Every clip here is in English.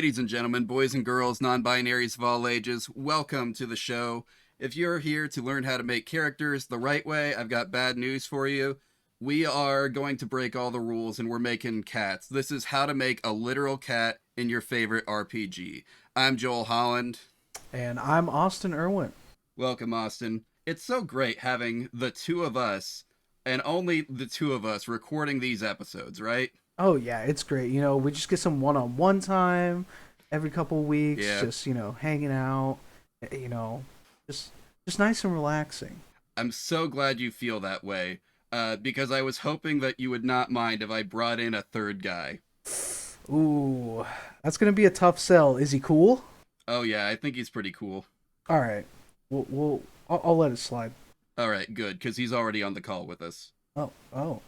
Ladies and gentlemen, boys and girls, non-binaries of all ages, welcome to the show. If you're here to learn how to make characters the right way, I've got bad news for you. We are going to break all the rules and we're making cats. This is how to make a literal cat in your favorite RPG. I'm Joel Holland. And I'm Austin Irwin. Welcome, Austin. It's so great having the two of us, and only the two of us, recording these episodes, right? Oh yeah, it's great. We just get some one-on-one time every couple weeks, Yeah. just, hanging out, you know, just just nice and relaxing. I'm so glad you feel that way, because I was hoping that you would not mind if I brought in a third guy. Ooh, that's going to be a tough sell. Is he cool? Oh yeah, I think he's pretty cool. All right. I'll let it slide. All right, good, because he's already on the call with us. Oh.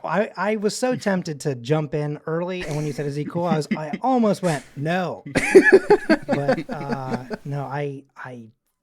I was so tempted to jump in early, and when you said is he cool, I almost went no, but no, I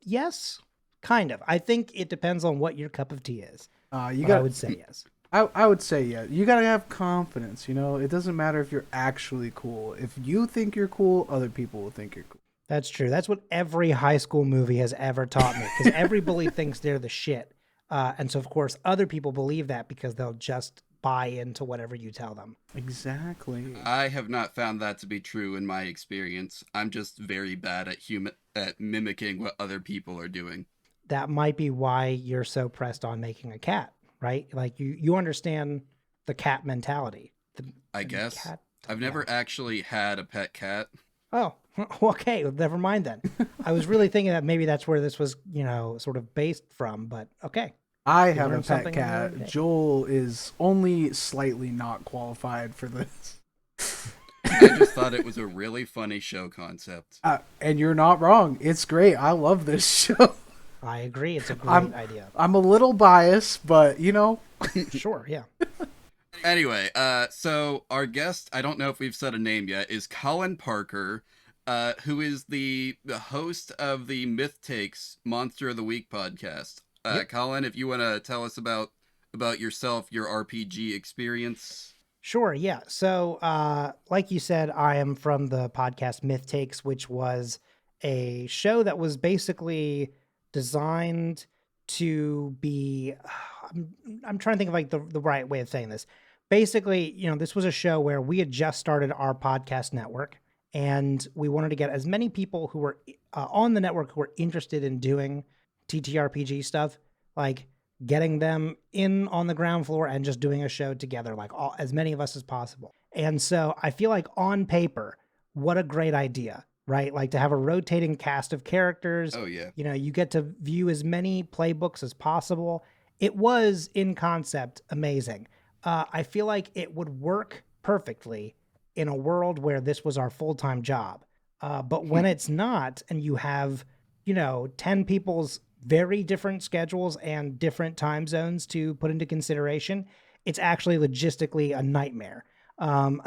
yes, kind of. I think it depends on what your cup of tea is. I would say yes. I would say yeah. You got to have confidence, It doesn't matter if you're actually cool. If you think you're cool, other people will think you're cool. That's true. That's what every high school movie has ever taught me, because every bully thinks they're the shit. And so, of course, other people believe that because they'll just buy into whatever you tell them. Exactly. I have not found that to be true in my experience. I'm just very bad at mimicking what other people are doing. That might be why you're so pressed on making a cat, right? Like you understand the cat mentality. I The guess. cat, I've never yeah. actually had a pet cat. Oh, okay. Well, never mind then. I was really thinking that maybe that's where this was, sort of based from, but okay. I You have a learn pet something every cat. day. Joel is only slightly not qualified for this. I just thought it was a really funny show concept. And you're not wrong. It's great. I love this show. I agree. It's a great I'm idea. I'm a little biased, but Sure, yeah. Anyway, so our guest, I don't know if we've said a name yet, is Colin Parker, who is the host of the Myth Takes Monster of the Week podcast. Yep. Colin, if you want to tell us about yourself, your RPG experience. Sure, yeah. So, like you said, I am from the podcast Myth Takes, which was a show that was basically designed to be. I'm trying to think of like the right way of saying this. Basically, this was a show where we had just started our podcast network, and we wanted to get as many people who were on the network who were interested in doing TTRPG stuff, like getting them in on the ground floor and just doing a show together, like as many of us as possible. And so I feel like on paper, what a great idea, right? Like to have a rotating cast of characters. Oh yeah. You get to view as many playbooks as possible. It was in concept amazing. I feel like it would work perfectly in a world where this was our full-time job. But when it's not, and you have, 10 people's very different schedules and different time zones to put into consideration, it's actually logistically a nightmare. Um,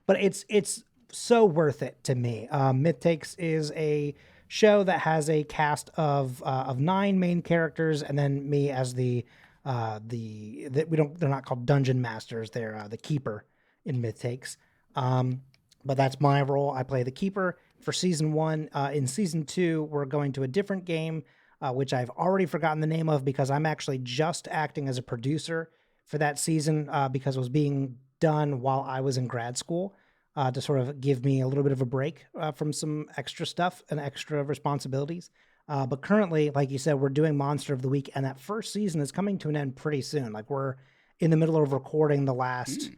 but it's so worth it to me. Myth Takes is a show that has a cast of 9 main characters, and then me as they're not called dungeon masters, they're the keeper in Myth Takes. But that's my role. I play the keeper for season 1. In season 2, we're going to a different game, which I've already forgotten the name of because I'm actually just acting as a producer for that season because it was being done while I was in grad school to sort of give me a little bit of a break from some extra stuff and extra responsibilities. But currently, like you said, we're doing Monster of the Week, and that first season is coming to an end pretty soon. Like we're in the middle of recording the last,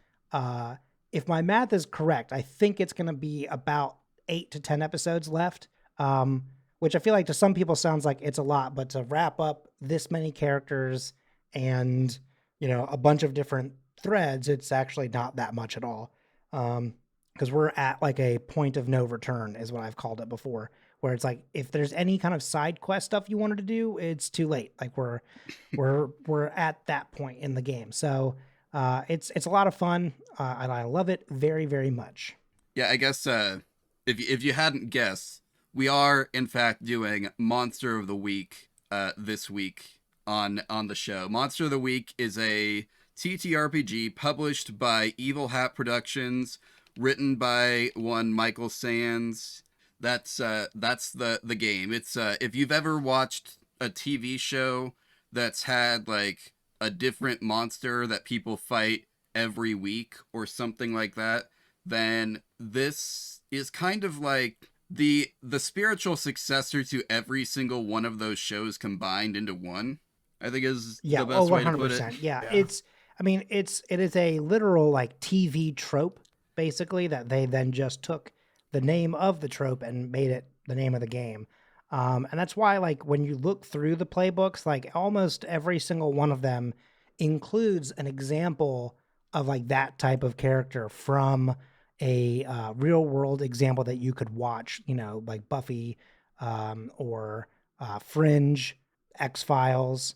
if my math is correct, I think it's going to be about 8 to 10 episodes left. Which I feel like to some people sounds like it's a lot, but to wrap up this many characters and, a bunch of different threads, it's actually not that much at all. Because we're at like a point of no return is what I've called it before, where it's like, if there's any kind of side quest stuff you wanted to do, it's too late. Like we're at that point in the game. So, it's a lot of fun. And I love it very, very much. Yeah, I guess if you hadn't guessed, we are in fact doing Monster of the Week this week on the show. Monster of the Week is a TTRPG published by Evil Hat Productions, written by one Michael Sands. That's the game. It's if you've ever watched a TV show that's had like a different monster that people fight every week or something like that, then this is kind of like the spiritual successor to every single one of those shows combined into one. I think is Yeah, the best way to put it. 100%. Yeah, Yeah. it is a literal like TV trope basically that they then just took the name of the trope and made it the name of the game. And that's why like when you look through the playbooks, like almost every single one of them includes an example of like that type of character from a real world example that you could watch, you know, like Buffy, or Fringe, X Files,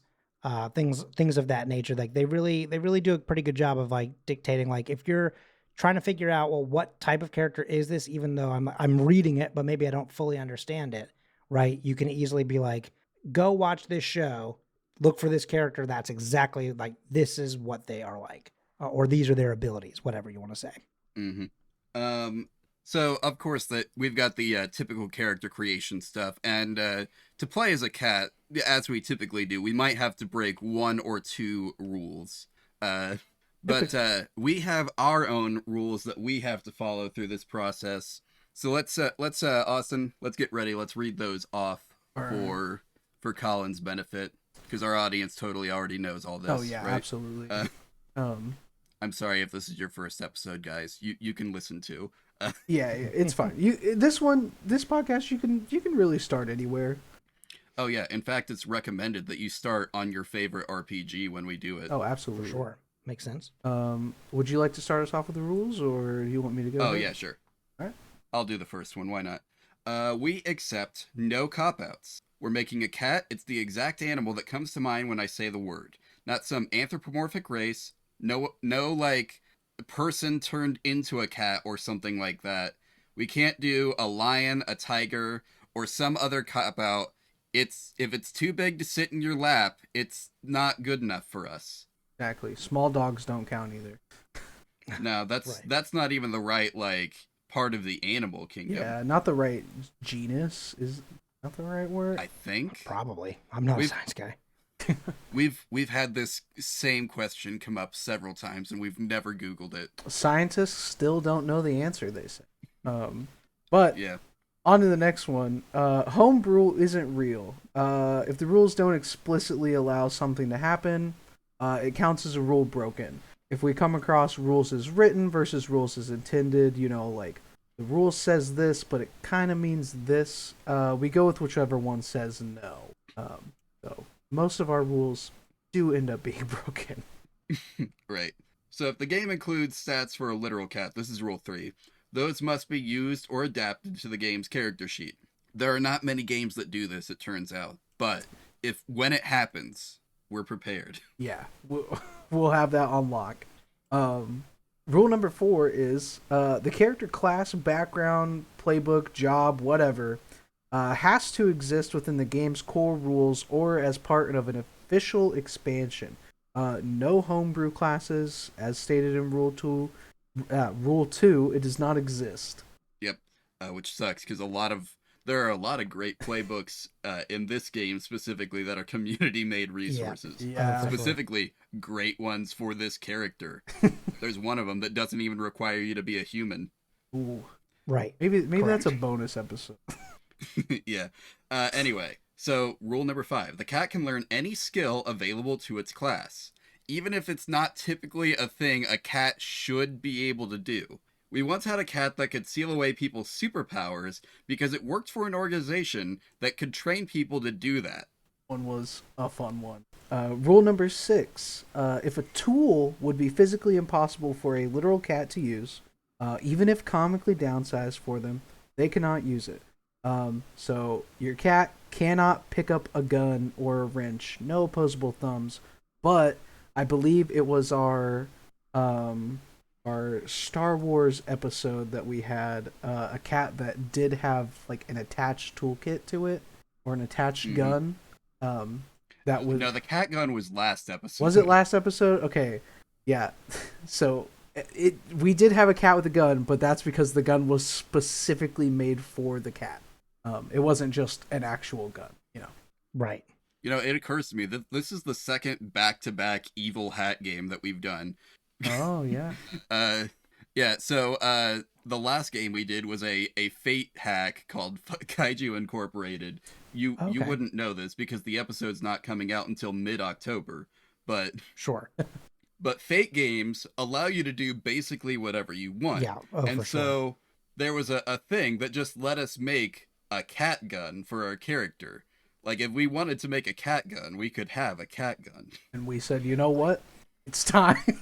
things of that nature. Like they really do a pretty good job of like dictating. Like if you're trying to figure out, well, what type of character is this, even though I'm reading it, but maybe I don't fully understand it, right? You can easily be like, go watch this show, look for this character. That's exactly like this is what they are like, or these are their abilities, whatever you want to say. Mm-hmm. So of course that we've got the typical character creation stuff, and to play as a cat, as we typically do, we might have to break one or two rules. But we have our own rules that we have to follow through this process. So let's Austin, let's get ready. Let's read those off for Colin's benefit, because our audience totally already knows all this. Oh yeah, right? absolutely. I'm sorry if this is your first episode, guys. You can listen to. Yeah, it's fine. This podcast you can really start anywhere. Oh yeah, in fact, it's recommended that you start on your favorite RPG when we do it. Oh, absolutely. For sure. Makes sense. Would you like to start us off with the rules, or do you want me to go? Oh ahead? yeah, sure. All right. I'll do the first one. Why not? We accept no cop-outs. We're making a cat. It's the exact animal that comes to mind when I say the word. Not some anthropomorphic race. No, like person turned into a cat or something like that. We can't do a lion, a tiger, or some other cop-out. If it's too big to sit in your lap, it's not good enough for us. Exactly. Small dogs don't count either. No, that's Right. that's not even the right like part of the animal kingdom. Yeah, not the right genus is not the right word. I think Probably. I'm not a We've- science guy. we've had this same question come up several times and we've never Googled it. Scientists still don't know the answer, they say. But Yeah. on to the next one. Homebrew isn't real. If the rules don't explicitly allow something to happen, it counts as a rule broken. If we come across rules as written versus rules as intended, you know, like the rule says this, but it kind of means this, we go with whichever one says no. So most of our rules do end up being broken. Right. So if the game includes stats for a literal cat, this is rule 3. Those must be used or adapted to the game's character sheet. There are not many games that do this, it turns out. But when it happens, we're prepared. Yeah, we'll have that on lock. Rule number 4 is the character class, background, playbook, job, whatever, has to exist within the game's core rules or as part of an official expansion. No homebrew classes, as stated in Rule 2. Rule 2, it does not exist. Yep. Which sucks because there are a lot of great playbooks in this game specifically that are community-made resources. Yeah. Specifically, great ones for this character. There's one of them that doesn't even require you to be a human. Ooh. Right. Maybe Correct. that's a bonus episode. Yeah. Anyway, so rule number 5. The cat can learn any skill available to its class, even if it's not typically a thing a cat should be able to do. We once had a cat that could seal away people's superpowers because it worked for an organization that could train people to do that. One was a fun one. Rule number 6. If a tool would be physically impossible for a literal cat to use, even if comically downsized for them, they cannot use it. So your cat cannot pick up a gun or a wrench. No opposable thumbs. But I believe it was our Star Wars episode that we had a cat that did have like an attached toolkit to it or an attached gun. That was No, the cat gun was last episode. Was it last episode? Okay, yeah. So We did have a cat with a gun, but that's because the gun was specifically made for the cat. It wasn't just an actual gun, you know. Right. You know, it occurs to me that this is the second back-to-back evil hat game that we've done. Oh yeah. Yeah, so the last game we did was a Fate hack called Kaiju Incorporated. You wouldn't know this because the episode's not coming out until mid-October, but Sure. but Fate games allow you to do basically whatever you want. Yeah. Oh, and for so sure. there was a thing that just let us make a cat gun for our character. Like, if we wanted to make a cat gun, we could have a cat gun. And we said, you know what? It's time.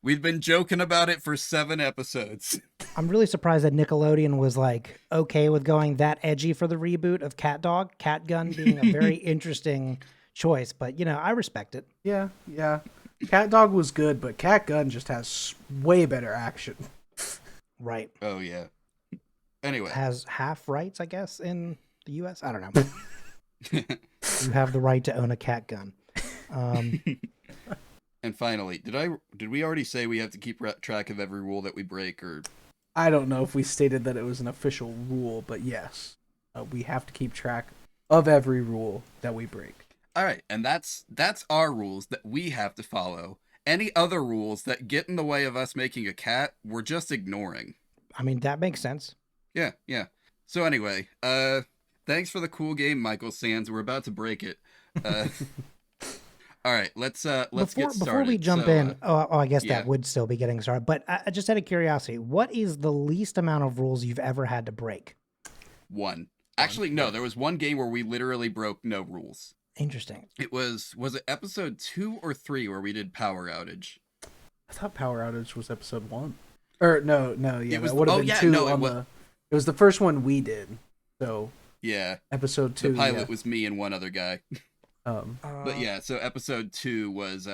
We've been joking about it for 7 episodes. I'm really surprised that Nickelodeon was like okay with going that edgy for the reboot of Cat Gun being a very interesting choice. But you know, I respect it. Yeah. Cat Dog was good, but Cat Gun just has way better action. Right. Oh, yeah. Anyway. Has half rights, I guess, in the U.S. I don't know. You have the right to own a cat gun. And finally, did we already say we have to keep track of every rule that we break, or? I don't know if we stated that it was an official rule, but yes, we have to keep track of every rule that we break. All right, and that's our rules that we have to follow. Any other rules that get in the way of us making a cat, we're just ignoring. I mean, that makes sense. Yeah. So anyway, thanks for the cool game, Michael Sands. We're about to break it. All right, let's get started. Before we jump in, I guess yeah. that would still be getting started. But just out of curiosity, what is the least amount of rules you've ever had to break? 1. Actually, no. There was one game where we literally broke no rules. Interesting. It was it episode 2 or 3 where we did power outage? I thought Power Outage was episode 1. Or no, yeah, It was that would have been 2 no, on it was the first one we did. So yeah, episode 2. The pilot was me and one other guy. But yeah, so episode 2 was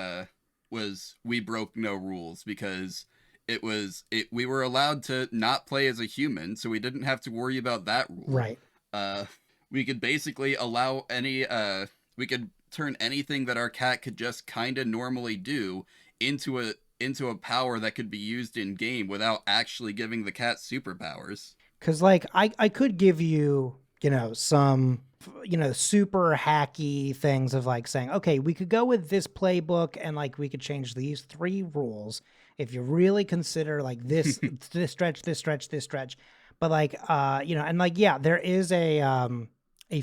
we broke no rules because we were allowed to not play as a human, so we didn't have to worry about that rule. Right. We could basically allow we could turn anything that our cat could just kind of normally do into a power that could be used in game without actually giving the cat superpowers. Because like I could give you, some, super hacky things of like saying, okay, we could go with this playbook and like we could change these 3 rules if you really consider like this this stretch. But like and like there is a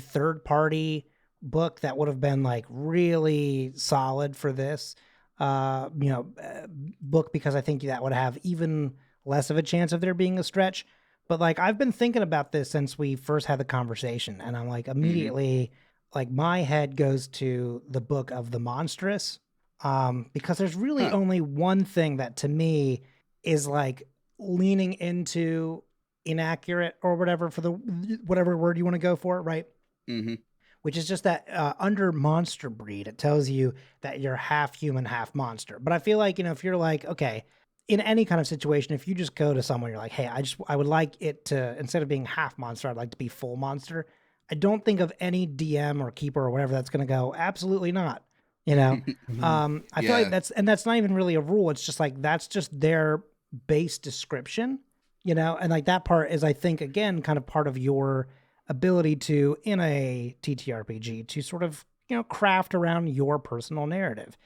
third party book that would have been like really solid for this book, because I think that would have even less of a chance of there being a stretch. But like I've been thinking about this since we first had the conversation, and I'm like immediately like my head goes to the book of the Monstrous, because there's really only one thing that to me is like leaning into inaccurate or whatever for the whatever word you want to go for, right? Mm-hmm. Which is just that under monster breed, it tells you that you're half human, half monster. But I feel like, if you're like, okay, in any kind of situation, if you just go to someone, you're like, hey, I would like it to, instead of being half monster, I'd like to be full monster. I don't think of any DM or keeper or whatever that's going to go, absolutely not. I feel like that's not even really a rule. It's just like, that's just their base description, and like that part is, I think, again, kind of part of your ability to, in a TTRPG, to sort of, craft around your personal narrative.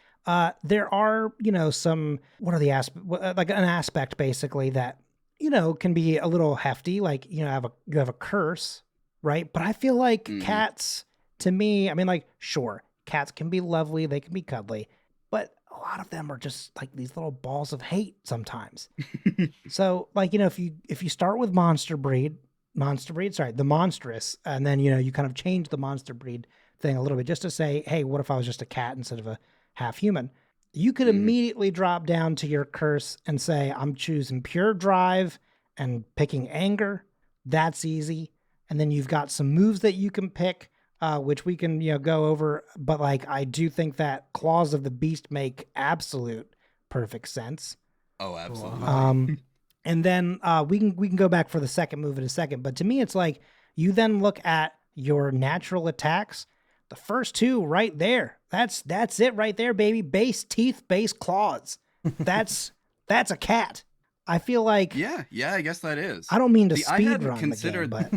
There are, some, what are the like an aspect basically that, can be a little hefty. Like, you have a curse, right? But I feel like cats, to me, I mean, like, sure, cats can be lovely. They can be cuddly, but a lot of them are just like these little balls of hate sometimes. So like, if you start with the Monstrous, and then, you kind of change the monster breed thing a little bit just to say, hey, what if I was just a cat instead of a half human? You could immediately drop down to your curse and say, I'm choosing pure drive and picking anger. That's easy. And then you've got some moves that you can pick, which we can, go over. But like, I do think that Claws of the Beast make absolute perfect sense. Oh, absolutely. And then we can go back for the second move in a second. But to me, it's like you then look at your natural attacks. The first 2 right there. That's it right there, baby. Base teeth, base claws. That's That's a cat. I feel like Yeah, I guess that is. I don't mean to See, I hadn't speedrun the game, but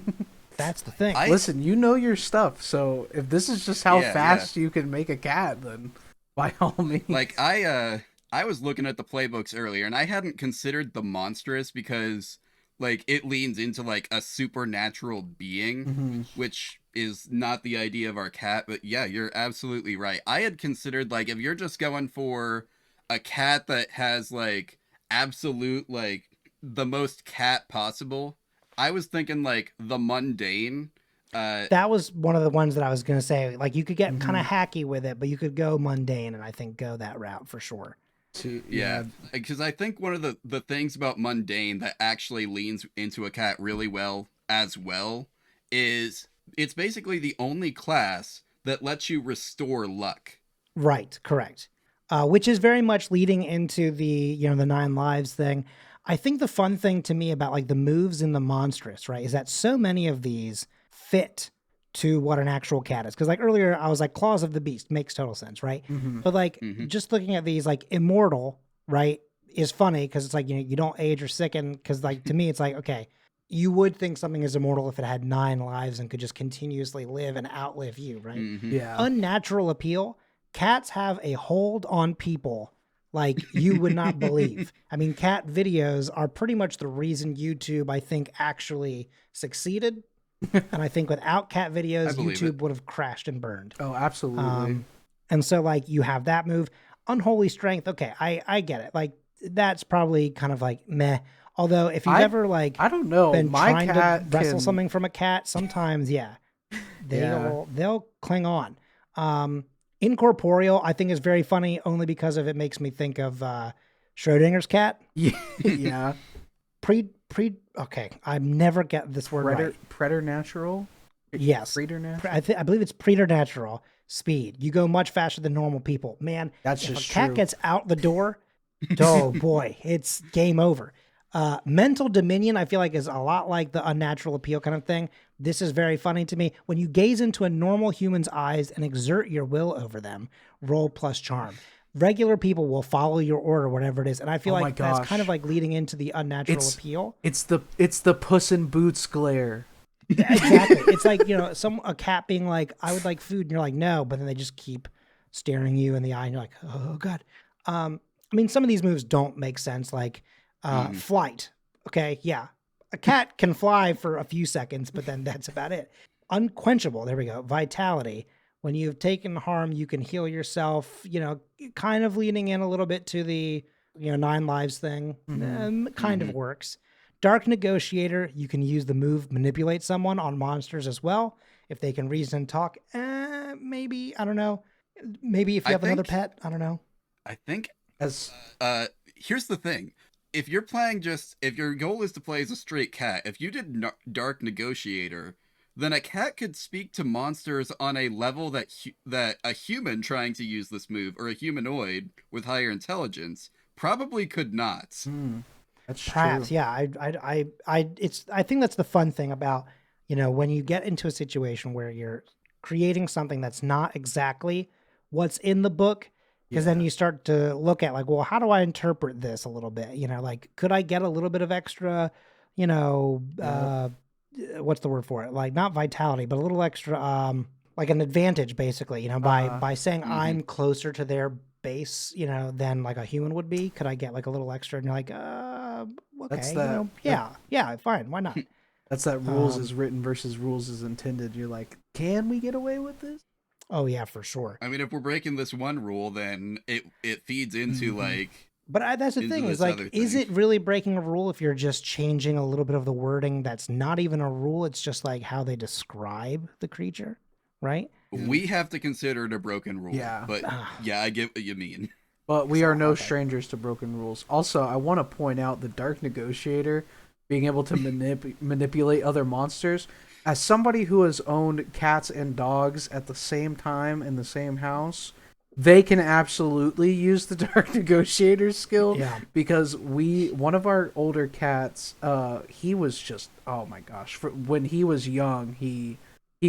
that's the thing. Listen, you know your stuff, so if this is just how Yeah, fast you can make a cat, then by all means. Like I was looking at the playbooks earlier, and I hadn't considered the Monstrous because like it leans into like a supernatural being, Mhm. which is not the idea of our cat. But yeah, you're absolutely right. I had considered like if you're just going for a cat that has like absolute like the most cat possible, I was thinking like the mundane. That was one of the ones that I was going to say. Like, you could get kind Mhm. of hacky with it, but you could go mundane, and I think go that route for sure. Yeah, because I think one of the things about mundane that actually leans into a cat really well as well is it's basically the only class that lets you restore luck. Right, correct. Which is very much leading into the 9 lives thing. I think the fun thing to me about like the moves in the Monstrous, right, is that so many of these fit to what an actual cat is. Because like earlier, I was like, Claws of the Beast makes total sense, right? Mhm. But like Hmm. just looking at these, like Immortal, right, is funny because it's like, you don't age or sicken. Because like to me, it's like, okay, you would think something is immortal if it had 9 lives and could just continuously live and outlive you, right? Hmm. Yeah. Unnatural appeal. Cats have a hold on people like you would not believe. I mean, cat videos are pretty much the reason YouTube, I think, actually succeeded. And I think without cat videos, I believe YouTube it. would have crashed and burned. Oh, absolutely. And so, like, you have that move. Unholy Strength. Okay, I get it. Like, that's probably kind of like meh. Although, if you've ever, like, I don't know. been My trying to cat wrestle can... something from a cat, sometimes, yeah, Yeah. they'll cling on. Incorporeal, I think, is very funny only because of it makes me think of Schrodinger's cat. Yeah. Yeah. Okay, I never get this word right. Preternatural? Yes, Preternatural? I believe it's preternatural speed. You go much faster than normal people. Man, That's if just a cat true. gets out the door, oh boy, it's game over. Mental dominion, I feel like, is a lot like the unnatural appeal kind of thing. This is very funny to me. When you gaze into a normal human's eyes and exert your will over them, roll plus charm. Regular people will follow your order, whatever it is. And I feel Oh my like that's kind of gosh. like leading into the unnatural appeal. It's the Puss in Boots glare. Exactly. It's like, a cat being like, I would like food. And you're like, no. But then they just keep staring you in the eye. And you're like, oh, God. I mean, some of these moves don't make sense. Like flight. Okay. Yeah. A cat can fly for a few seconds, but then that's about it. Unquenchable. There we go. Vitality. When you've taken harm, you can heal yourself, kind of leaning in a little bit to the, 9 lives thing. Kind of works. Dark Negotiator, you can use the move Manipulate Someone on monsters as well. If they can reason and talk, maybe, I don't know. Maybe if you have another pet, I don't know. I think As here's the thing. If you're playing if your goal is to play as a straight cat, if you did Dark Negotiator, then a cat could speak to monsters on a level that a human trying to use this move, or a humanoid with higher intelligence, probably could not. that's Perhaps, true. yeah. I think that's the fun thing about, when you get into a situation where you're creating something that's not exactly what's in the book, because then you start to look at like, well, how do I interpret this a little bit? Like, could I get a little bit of extra, what's the word for it? Like, not vitality, but a little extra, like an advantage, basically, by saying I'm closer to their base, than like a human would be. Could I get like a little extra? And you're like, That's okay, yeah, fine, why not? That's that rules is written versus rules is intended. You're like, can we get away with this? Oh yeah, for sure. I mean, if we're breaking this one rule, then it feeds into like. But that's the into thing, is this like, other is thing. it really breaking a rule if you're just changing a little bit of the wording that's not even a rule? It's just like how they describe the creature, right? We have to consider it a broken rule. Yeah. But yeah, I get what you mean. But we are no strangers to broken rules. Also, I want to point out the Dark Negotiator being able to manipulate other monsters. As somebody who has owned cats and dogs at the same time in the same house, they can absolutely use the Dark Negotiator skill. Yeah. Because one of our older cats, he was just, oh my gosh, when he was young, he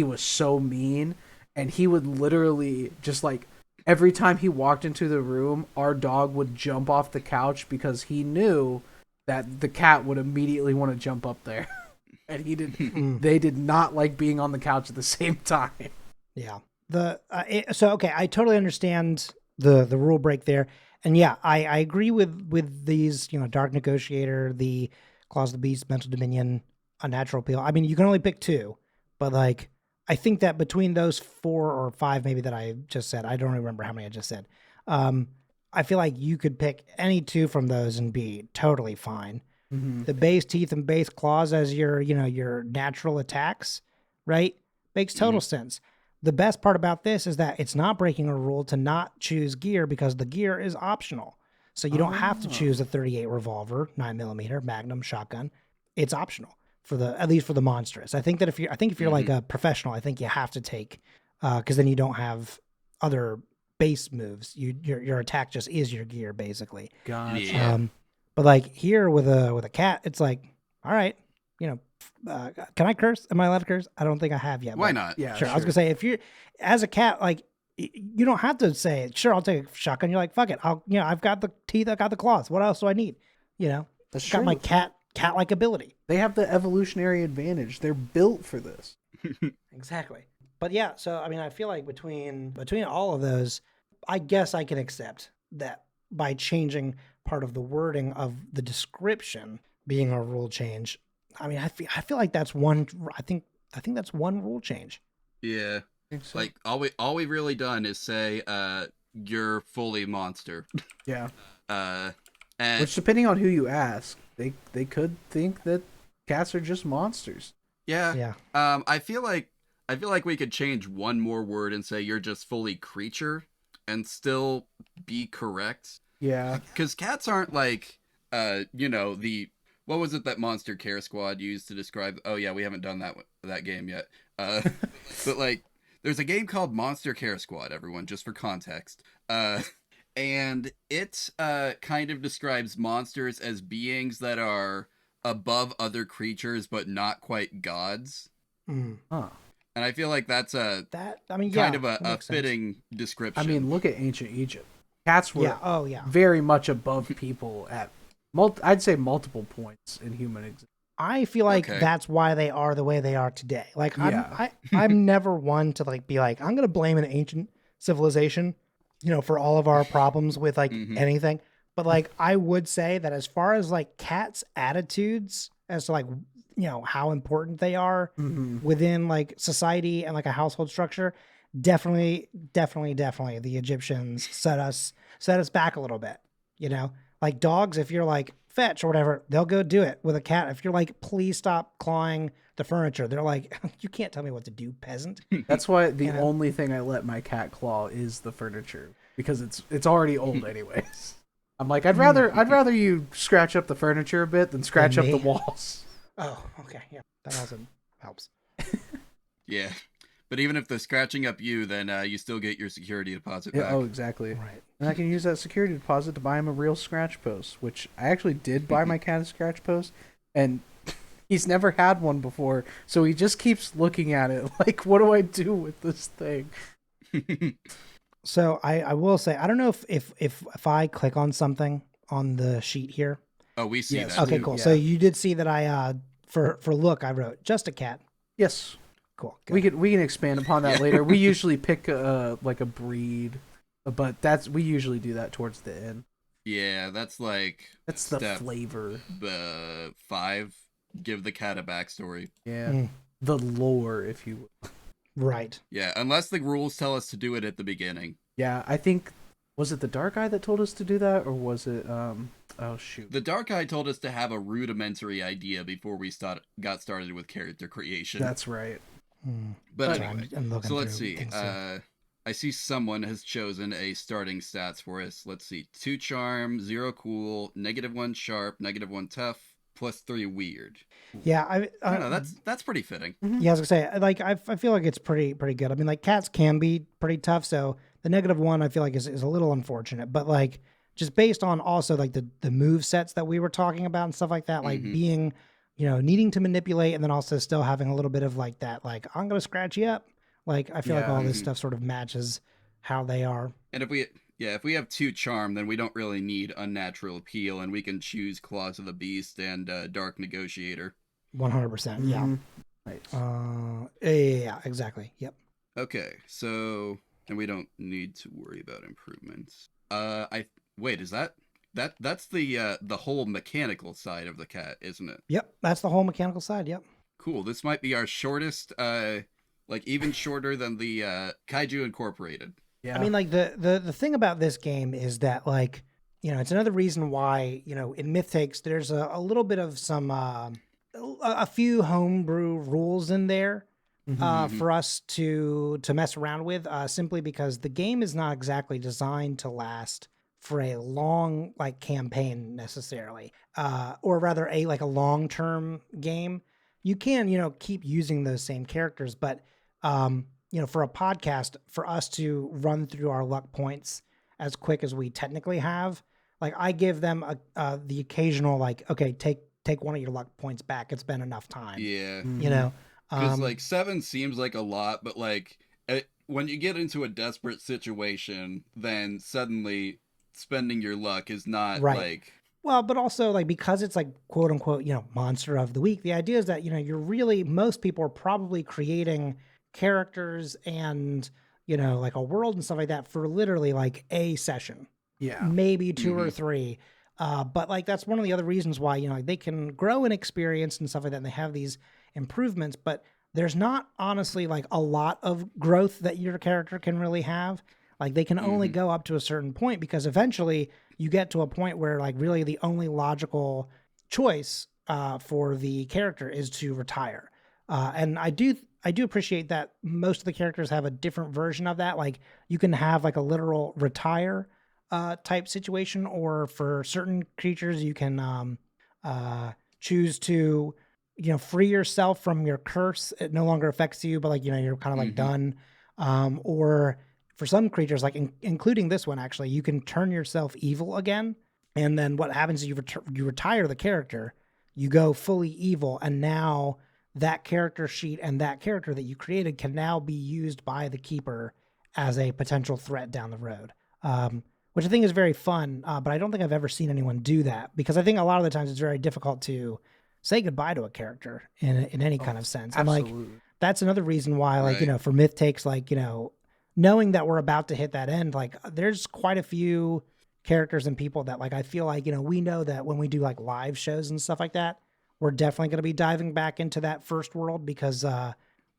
was so mean, and he would literally just like every time he walked into the room, our dog would jump off the couch because he knew that the cat would immediately want to jump up there. And they did not like being on the couch at the same time. Yeah. Okay, I totally understand the rule break there. And yeah, I agree with these, Dark Negotiator, the Claws of the Beast, Mental Dominion, Unnatural Appeal. I mean, you can only pick 2, but like, I think that between those 4 or 5 maybe that I just said, I don't remember how many I just said. I feel like you could pick any 2 from those and be totally fine. Mm-hmm. The base teeth and base claws as your natural attacks, right? Makes total sense. The best part about this is that it's not breaking a rule to not choose gear because the gear is optional. So you don't have to choose a 38 revolver, 9mm, Magnum, shotgun. It's optional at least for the Monstrous. I think if you're like a professional, I think you have to take because then you don't have other base moves. Your attack just is your gear basically. Gotcha. Yeah. But like here with a cat, it's like, all right, can I curse? Am I allowed to curse? I don't think I have yet. Why not? Yeah, Sure. I was gonna say if you're as a cat, like you don't have to say, sure, I'll take a shotgun. You're like, fuck it. I've got the teeth, I've got the claws. What else do I need? That's got true. my cat-like ability. They have the evolutionary advantage. They're built for this. Exactly. But yeah, so I mean, I feel like between all of those, I guess I can accept that by changing part of the wording of the description being a rule change. I mean, I feel like that's one. I think that's one rule change. Yeah. So. Like all we've really done is say you're fully monster. Yeah. And Which, depending on who you ask, they could think that cats are just monsters. yeah. Yeah. I feel like we could change one more word and say you're just fully creature and still be correct. Yeah. Because cats aren't like what was it that Monster Care Squad used to describe? Oh yeah, we haven't done that game yet. But like, there's a game called Monster Care Squad. Everyone, just for context. And it kind of describes monsters as beings that are above other creatures, but not quite gods. Huh. And I feel like that's Kind of a fitting description. I mean, look at ancient Egypt. Cats were yeah. very much above people at I'd say multiple points in human existence. I feel like Okay. that's why they are the way they are today. Like Yeah. I'm never one to like be like, I'm gonna blame an ancient civilization, for all of our problems with like anything. But like I would say that as far as like cats' attitudes as to like how important they are within like society and like a household structure, definitely the Egyptians set us back a little bit. Like dogs, if you're like fetch or whatever, they'll go do it. With a cat, if you're like, please stop clawing the furniture, they're like, you can't tell me what to do, peasant. That's why the only thing I let my cat claw is the furniture, because it's already old anyways. I'm like, I'd rather you scratch up the furniture a bit than scratch up the walls. Oh, okay, yeah, that also helps. yeah. But even if they're scratching up you, then you still get your security deposit back. Yeah, oh, exactly. Right. And I can use that security deposit to buy him a real scratch post, which I actually did buy my cat a scratch post, and he's never had one before, so he just keeps looking at it like, what do I do with this thing? So I will say, I don't know if I click on something on the sheet here. Oh, we see Yes. that. Okay, too. cool. Yeah. So you did see that I for look I wrote just a cat. Yes. Cool. We can expand upon that later. We usually pick like a breed, but we usually do that towards the end. Yeah, that's like That's the step flavor. 5. Give the cat a backstory. Yeah. The lore, if you will. Right. Yeah, unless the rules tell us to do it at the beginning. Yeah, I think, was it the Dark Eye that told us to do that, or was it oh shoot. The Dark Eye told us to have a rudimentary idea before we got started with character creation. That's right. But So anyway, I'm looking so let's through see. things here. I see someone has chosen a starting stats for us. Let's see. 2 charm, 0 cool, -1 sharp, -1 tough, +3 weird. Yeah, I don't know, that's pretty fitting. yeah, I was gonna say, like, I feel like it's pretty good. I mean, like, cats can be pretty tough, so the -1 I feel like is a little unfortunate, but like just based on also like the move sets that we were talking about and stuff like that, like being, needing to manipulate and then also still having a little bit of like that, like, I'm gonna scratch you up. Like, I feel like all this stuff sort of matches how they are. And if we have 2 charm, then we don't really need unnatural appeal, and we can choose Claws of the Beast and Dark Negotiator. 100%. Yeah. Mhm. Nice. Yeah, exactly. Yep. Okay, so and we don't need to worry about improvements. I wait, is that's the whole mechanical side of the cat, isn't it? Yep. That's the whole mechanical side. Yep. Cool. This might be our shortest, like even shorter than the Kaiju Incorporated. Yeah. I mean, like the thing about this game is that, like, you know, it's another reason why, you know, in Myth Takes there's a little bit of some a few homebrew rules in there Mhm. for us to mess around with, simply because the game is not exactly designed to last for a long like campaign necessarily, or rather a like a long term game. You can, you know, keep using those same characters, but you know, for a podcast, for us to run through our luck points as quick as we technically have, like I give them the occasional like, okay, take one of your luck points back. It's been enough time. Yeah, You know, because like 7 seems like a lot, but like when you get into a desperate situation, then suddenly spending your luck is not Right. like well, but also like because it's like quote unquote, you know, monster of the week. The idea is that, you know, you're really, most people are probably creating characters and, you know, like a world and stuff like that for literally like a session, Yeah. maybe 2 or Mhm. 3. But like that's one of the other reasons why, you know, like they can grow in experience and stuff like that, and they have these improvements, but there's not honestly like a lot of growth that your character can really have. Like they can only Mhm. go up to a certain point, because eventually you get to a point where like really the only logical choice for the character is to retire. And I do appreciate that most of the characters have a different version of that. Like you can have like a literal retire type situation, or for certain creatures you can choose to, you know, free yourself from your curse. It no longer affects you, but like, you know, you're kind of like Mhm. done. Or for some creatures, like including this one, actually, you can turn yourself evil again. And then what happens is you retire the character, you go fully evil, and now that character sheet and that character that you created can now be used by the keeper as a potential threat down the road. Which I think is very fun, but I don't think I've ever seen anyone do that, because I think a lot of the times it's very difficult to say goodbye to a character in any kind of sense. And like Absolutely. that's another reason why, like, you Right. know, for Myth Takes, like, you know, knowing that we're about to hit that end, like there's quite a few characters and people that like I feel like, you know, we know that when we do like live shows and stuff like that, we're definitely going to be diving back into that first world, because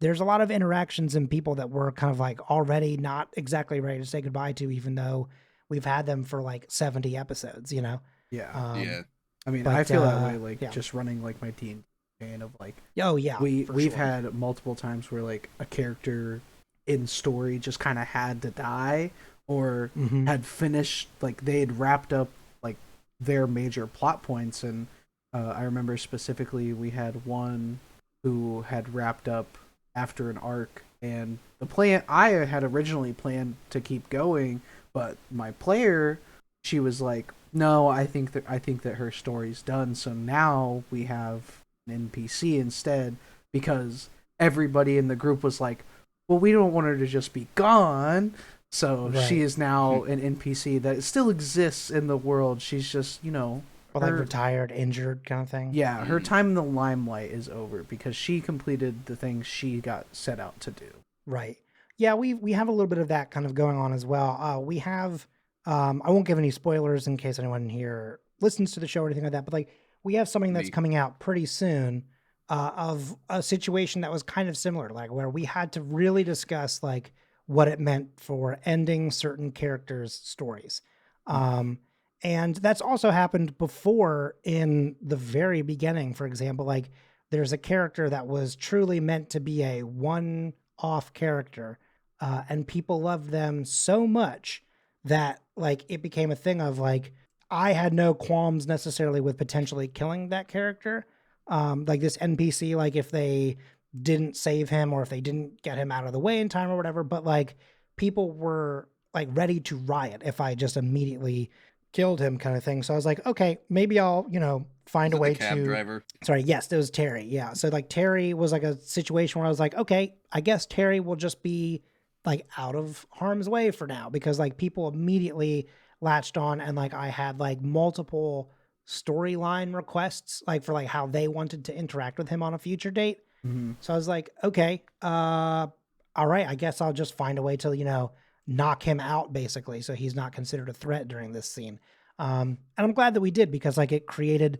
there's a lot of interactions and people that we're kind of like already not exactly ready to say goodbye to, even though we've had them for like 70 episodes, you know? Yeah. Yeah. I mean, but, I feel that way, like yeah. just running like my team campaign of like Oh yeah, for we've sure. had multiple times where like a character in story just kind of had to die, or Mhm. had finished, like they had wrapped up like their major plot points. And I remember specifically we had one who had wrapped up after an arc, and the plan I had originally planned to keep going, but my player, she was like, no, I think that her story's done, so now we have an NPC instead, because everybody in the group was like, well, we don't want her to just be gone. So Right. she is now an NPC that still exists in the world. She's just, you know, Or like her- retired, injured kind of thing. yeah, her time in the limelight is over because she completed the things she got set out to do. Right. Yeah, we have a little bit of that kind of going on as well. We have I won't give any spoilers in case anyone here listens to the show or anything like that, but like we have something that's Me. coming out pretty soon of a situation that was kind of similar, like where we had to really discuss like what it meant for ending certain characters' stories. And that's also happened before in the very beginning. For example, like there's a character that was truly meant to be a one off character, and people loved them so much that like it became a thing of like I had no qualms necessarily with potentially killing that character, like this NPC, like if they didn't save him or if they didn't get him out of the way in time or whatever, but like people were like ready to riot if I just immediately killed him, kind of thing. So I was like, okay, maybe I'll, you know, find Is a it way the cab to driver? Sorry, yes, it was Terry. Yeah. So like Terry was like a situation where I was like, okay, I guess Terry will just be like out of harm's way for now, because like people immediately latched on, and like I had like multiple storyline requests like for like how they wanted to interact with him on a future date. Mm-hmm. So I was like, okay, all right, I guess I'll just find a way to, knock him out basically, so he's not considered a threat during this scene. And I'm glad that we did, because like it created,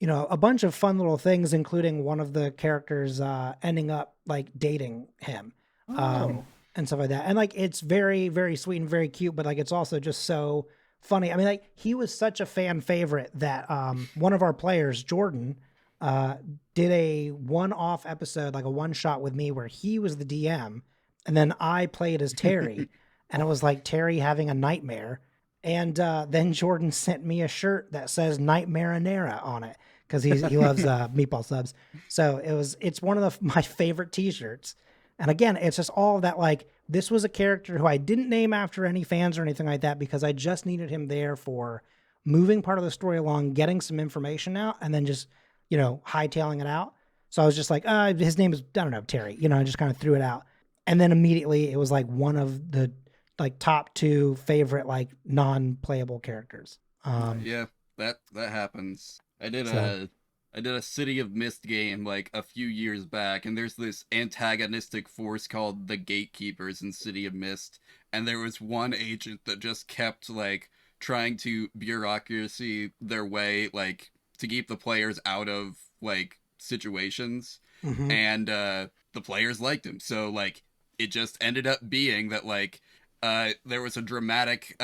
a bunch of fun little things, including one of the characters ending up like dating him. Um, Oh. and stuff like that. And like it's very, very sweet and very cute, but like it's also just so funny. I mean, like he was such a fan favorite that one of our players, Jordan, uh, did a one-off episode, like a one-shot with me, where he was the DM, and then I played as Terry, and it was like Terry having a nightmare. And then Jordan sent me a shirt that says "Night Marinara" on it, because he loves meatball subs. So it's one of my favorite T-shirts. And again, it's just all of that. Like this was a character who I didn't name after any fans or anything like that, because I just needed him there for moving part of the story along, getting some information out, and then just hightailing it out. So I was just like, his name is, I don't know, Terry. I just kind of threw it out. And then immediately it was like one of the like top 2 favorite like non-playable characters. Yeah, that happens. So I did a City of Mist game like a few years back, and there's this antagonistic force called the Gatekeepers in City of Mist, and there was one agent that just kept like trying to bureaucracy their way like to keep the players out of like situations, mhm. and the players liked him. So like it just ended up being that like there was a dramatic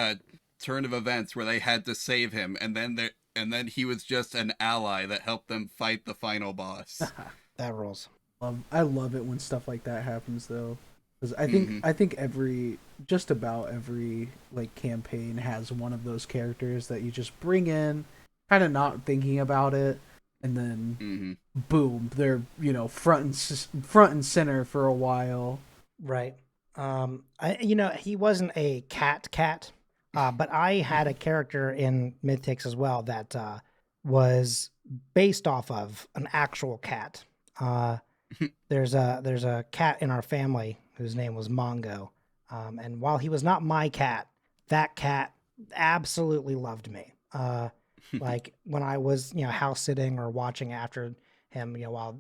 turn of events where they had to save him, and then he was just an ally that helped them fight the final boss. That rules. I love it when stuff like that happens, though, because I think Mm-hmm. I think just about every like campaign has one of those characters that you just bring in, kind of not thinking about it, and then Mm-hmm. boom, they're front and center for a while. Right. He wasn't a cat, but I had a character in Mythics as well that was based off of an actual cat. Uh, there's a cat in our family whose name was Mongo, and while he was not my cat, that cat absolutely loved me. Like when I was house sitting or watching after him, while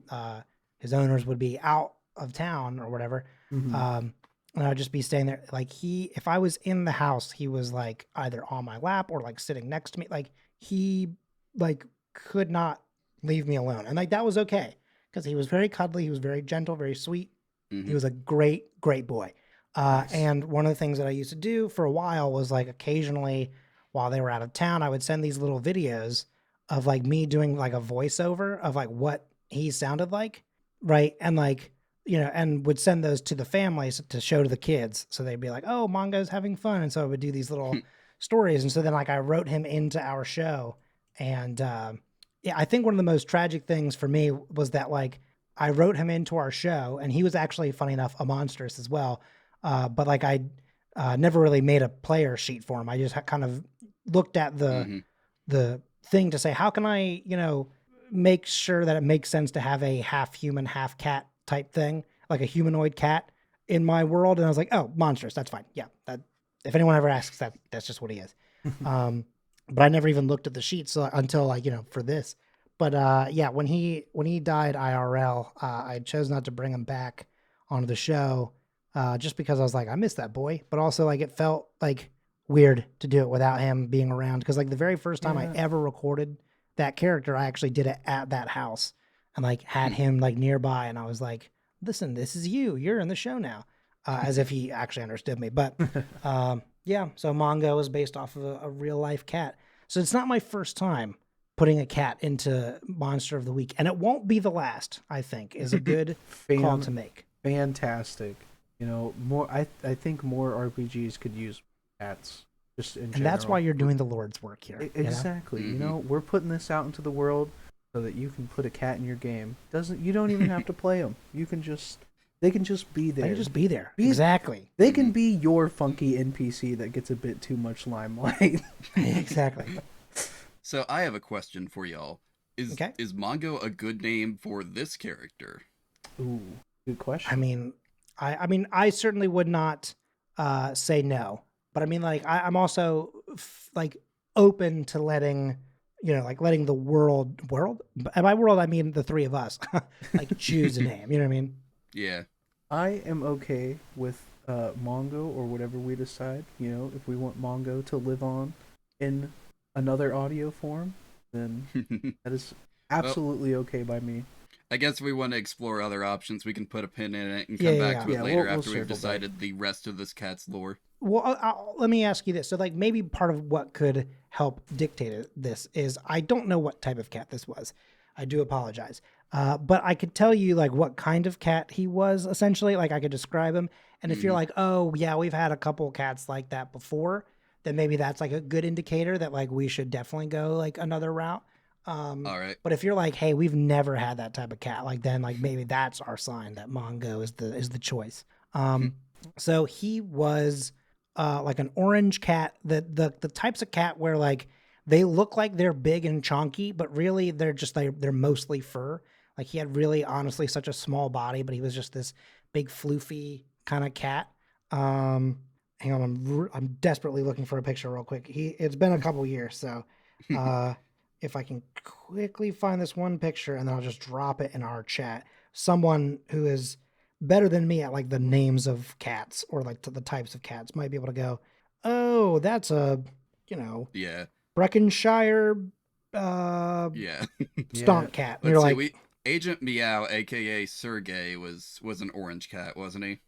his owners would be out of town or whatever. Mm-hmm. And I'd just be staying there. Like if I was in the house, he was like either on my lap or like sitting next to me. Like he like could not leave me alone. And like that was okay, because he was very cuddly. He was very gentle, very sweet. He Mm-hmm. was a great, great boy. Nice. And one of the things that I used to do for a while was like occasionally while they were out of town, I would send these little videos of like me doing like a voiceover of like what he sounded like. Right. And like, and would send those to the families to show to the kids. So they'd be like, oh, Mongo's having fun. And so I would do these little stories. And so then like I wrote him into our show. And yeah, I think one of the most tragic things for me was that like I wrote him into our show, and he was actually, funny enough, a Monstrous as well. But like I never really made a player sheet for him. I just kind of looked at Mm-hmm. the thing to say, how can I, make sure that it makes sense to have a half human, half cat type thing, like a humanoid cat in my world. And I was like, oh, Monstrous, that's fine. Yeah. That, if anyone ever asks, that's just what he is. But I never even looked at the sheets until like, for this. But yeah, when he died IRL, I chose not to bring him back onto the show, just because I was like, I miss that boy. But also like it felt like weird to do it without him being around, because like the very first time I Yeah. ever recorded that character, I actually did it at that house and like had him like nearby, and I was like, listen, this is you're in the show now, as if he actually understood me. But yeah, so Mongo is based off of a real life cat. So it's not my first time putting a cat into Monster of the Week, and it won't be the last. I think is a good call to make. Fantastic. More. I think more RPGs could use cats just in And general. that's why you're doing the Lord's work here. Exactly. Mhm. We're putting this out into the world so that you can put a cat in your game. You don't even have to play them. They can just be there. They just be there. Be- Exactly. They can be your funky NPC that gets a bit too much limelight. Exactly. So I have a question for y'all. Okay. Is Mongo a good name for this character? Ooh, good question. I mean, I certainly would not say no. But I mean, like, I'm also like open to letting, like letting the world, and by world, I mean the three of us, like choose a name. You know what I mean? Yeah. I am okay with Mongo or whatever we decide. If we want Mongo to live on in another audio form, then that is Well, absolutely okay by me. I guess if we want to explore other options, we can put a pin in it and Yeah, come yeah, back yeah. to it Yeah, later we'll after we've circle back. decided the rest of this cat's lore. Well, let me ask you this. So, like, maybe part of what could help dictate this is I don't know what type of cat this was. I do apologize. But I could tell you, like, what kind of cat he was, essentially. Like, I could describe him. And if you're Mhm. like, oh, yeah, we've had a couple cats like that before, then maybe that's like a good indicator that, like, we should definitely go, like, another route. All right. But if you're like, hey, we've never had that type of cat, like, then, like, maybe that's our sign that Mongo is the choice. So he was like an orange cat, the types of cat where like they look like they're big and chunky, but really they're just they're mostly fur. Like he had really honestly such a small body, but he was just this big floofy kind of cat. Hang on, I'm desperately looking for a picture real quick. It's been a couple years, so if I can quickly find this one picture and then I'll just drop it in our chat. Someone who is better than me at like the names of cats or like the types of cats might be able to go, oh, that's a, Yeah. Breckenshire Yeah. Yeah. stonk cat. And Let's you're see. like, We Agent Meow, aka Sergey, was an orange cat, wasn't he?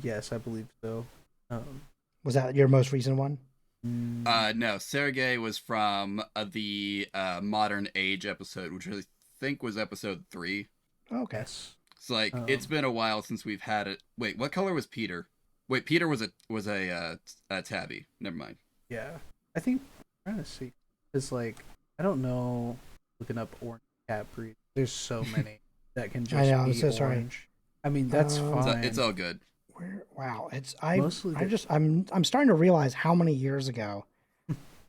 Yes, I believe so. Um, was that your most recent one? No. Sergey was from the Modern Age episode, which I think was episode 3. Okay. yes. It's like it's been a while since we've had it. Wait, what color was Peter? Wait, Peter was a tabby. Never mind. Yeah. I think I'm trying to see. It's like I don't know. Looking up orange cat breed. There's so many that can just I know. be I'm so sorry. orange. I mean, that's fine. It's all good. Wow. Mostly I'm starting to realize how many years ago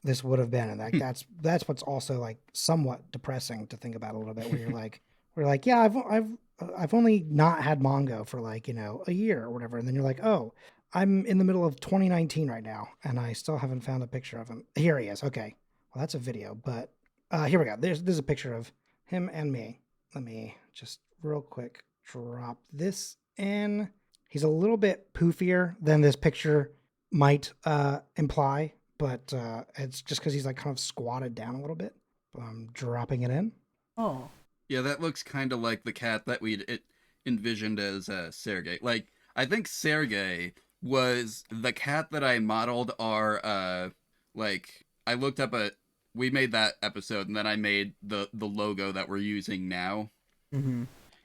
this would have been, and like that's what's also like somewhat depressing to think about a little bit. Where we're like, yeah, I've only not had Mongo for like a year or whatever, and then you're like, oh, I'm in the middle of 2019 right now, and I still haven't found a picture of him. Here he is. Okay, well that's a video, but here we go. There's a picture of him and me. Let me just real quick drop this in. He's a little bit poofier than this picture might imply, but it's just because he's like kind of squatted down a little bit. I'm dropping it in. oh, Yeah, that looks kind of like the cat that we'd envisioned as Sergey. Like, I think Sergey was the cat that I modeled our like I looked up we made that episode and then I made the logo that we're using now. mm-hmm.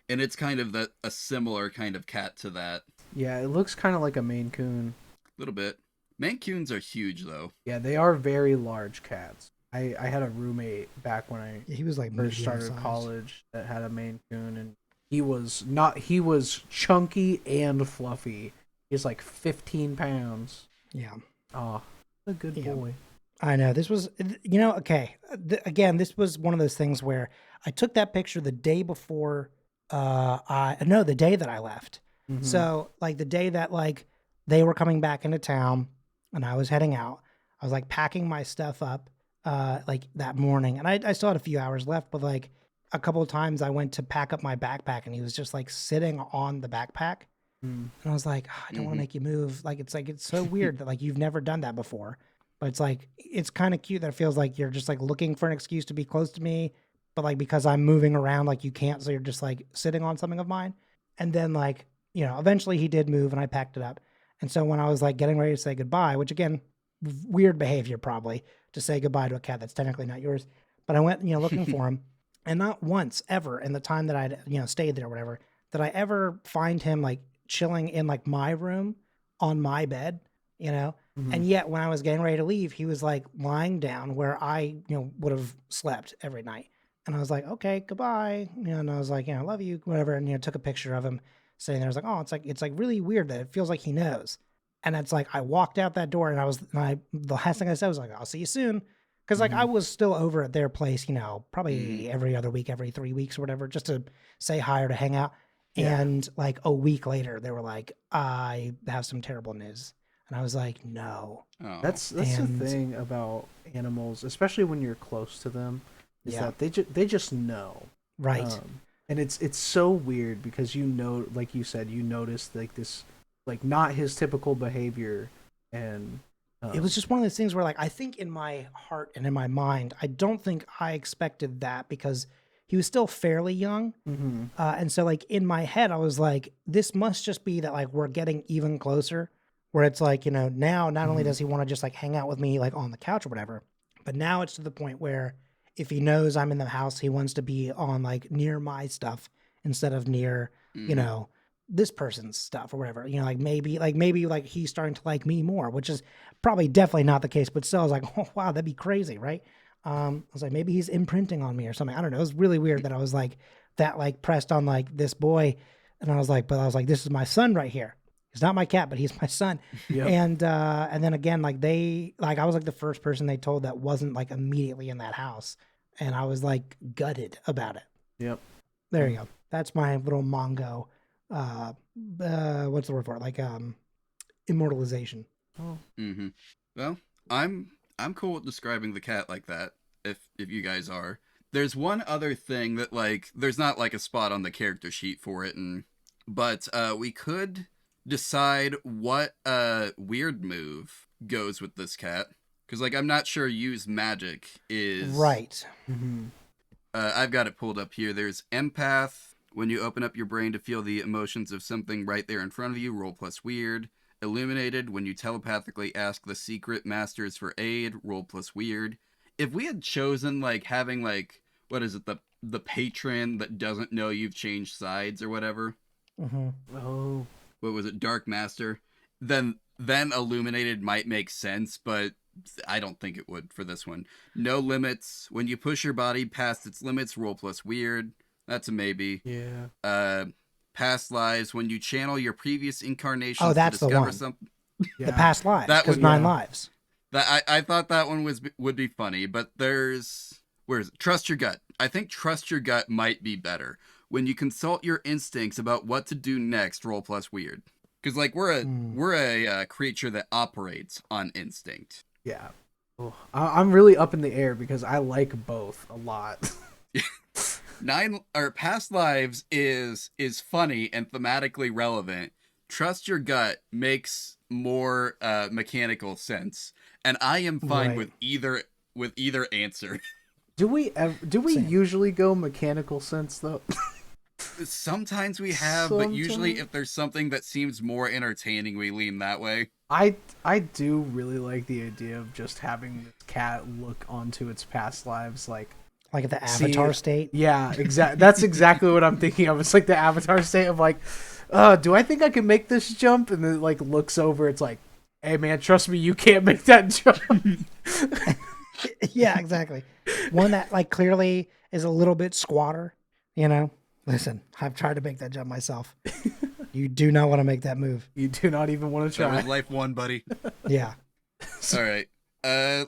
And it's kind of a similar kind of cat to that. Yeah, it looks kind of like a Maine Coon. A little bit. Maine Coons are huge though. Yeah, they are very large cats. I had a roommate back when I He was like first medium started sized. college that had a Maine Coon, and he was chunky and fluffy. He's like 15 pounds. Yeah. Oh, a good Yeah. boy. I know this was, okay. Again, this was one of those things where I took that picture the day before, the day that I left. Mhm. So like the day that like they were coming back into town and I was heading out, I was like packing my stuff up, like that morning, and I still had a few hours left, but like a couple of times I went to pack up my backpack and he was just like sitting on the backpack. Mm. And I was like, "Oh, I don't want to make you move. Like, it's so weird that like you've never done that before. But it's like, it's kind of cute that it feels like you're just like looking for an excuse to be close to me. But like, because I'm moving around, like you can't. So you're just like sitting on something of mine. And then like, eventually he did move and I packed it up. And so when I was like getting ready to say goodbye, which again, weird behavior probably to say goodbye to a cat that's technically not yours. But I went, looking for him. And not once ever in the time that I'd, stayed there or whatever, did I ever find him like chilling in like my room on my bed, Mhm. And yet when I was getting ready to leave, he was like lying down where I, would have slept every night. And I was like, okay, goodbye. And I was like, I love you, whatever. And, took a picture of him sitting there. I was like, oh, it's like really weird that it feels like he knows. And it's like, I walked out that door and the last thing I said was like, I'll see you soon. Cause like I was still over at their place, probably every other week, every 3 weeks or whatever, just to say hi or to hang out. Yeah. And like a week later, they were like, I have some terrible news. And I was like, no. Oh. That's And- the thing about animals, especially when you're close to them, is Yeah. that they just know. Right. And it's so weird because like you said, you notice like this, like not his typical behavior, and It was just one of those things where, like, I think in my heart and in my mind, I don't think I expected that because he was still fairly young. Mhm. And so, like, in my head, I was like, this must just be that, like, we're getting even closer. Where it's like, you know, now not only does he want to just, like, hang out with me, like, on the couch or whatever, but now it's to the point where if he knows I'm in the house, he wants to be on, like, near my stuff instead of near, you know, this person's stuff or whatever. You know, maybe he's starting to like me more, which is probably definitely not the case, but still I was like, oh wow, that'd be crazy, right? I was like, maybe he's imprinting on me or something. I don't know. It was really weird that I was like that, like pressed on like this boy, and I was like, this is my son right here. He's not my cat, but he's my son. Yep. And then again, like I was like the first person they told that wasn't like immediately in that house, and I was like gutted about it. Yep. There you go. That's my little Mongo. What's the word for it? Like immortalization. Oh. Mm-hmm. Well, I'm cool with describing the cat like that. If you guys are, there's one other thing that like there's not like a spot on the character sheet for it, but we could decide what weird move goes with this cat, because like I'm not sure use magic is Right. Mm-hmm. I've got it pulled up here. There's empath. When you open up your brain to feel the emotions of something right there in front of you, roll plus weird. Illuminated, when you telepathically ask the secret masters for aid, roll plus weird. If we had chosen like having like, what is it, the patron that doesn't know you've changed sides or whatever, Oh. what was it, Dark Master, then Illuminated might make sense, but I don't think it would for this one. No limits. When you push your body past its limits, roll plus weird. That's a maybe. Yeah. Past lives. When you channel your previous incarnations Oh, that's to the discover one. something. Yeah. The past lives. That Because would- 9 yeah. lives. That I thought that one would be funny, but there's where is it? Trust your gut. I think trust your gut might be better. When you consult your instincts about what to do next, roll plus weird. Because like we're a creature that operates on instinct. Yeah. Oh, I'm really up in the air because I like both a lot. Past lives is funny and thematically relevant. Trust your gut makes more mechanical sense, and I am fine Right. with either answer. Do we Same. usually go mechanical sense though? Sometimes we have, but usually Sometimes. if there's something that seems more entertaining, we lean that way. I do really like the idea of just having this cat look onto its past lives like. Like the See, avatar state. Yeah, that's exactly what I'm thinking of. It's like the avatar state of like, do I think I can make this jump? And then it like looks over, it's like, hey man, trust me, you can't make that jump. Yeah, exactly. One that like clearly is a little bit squatter, you know? Listen, I've tried to make that jump myself. You do not want to make that move. You do not even want to That try. was life one, buddy. Yeah. All right.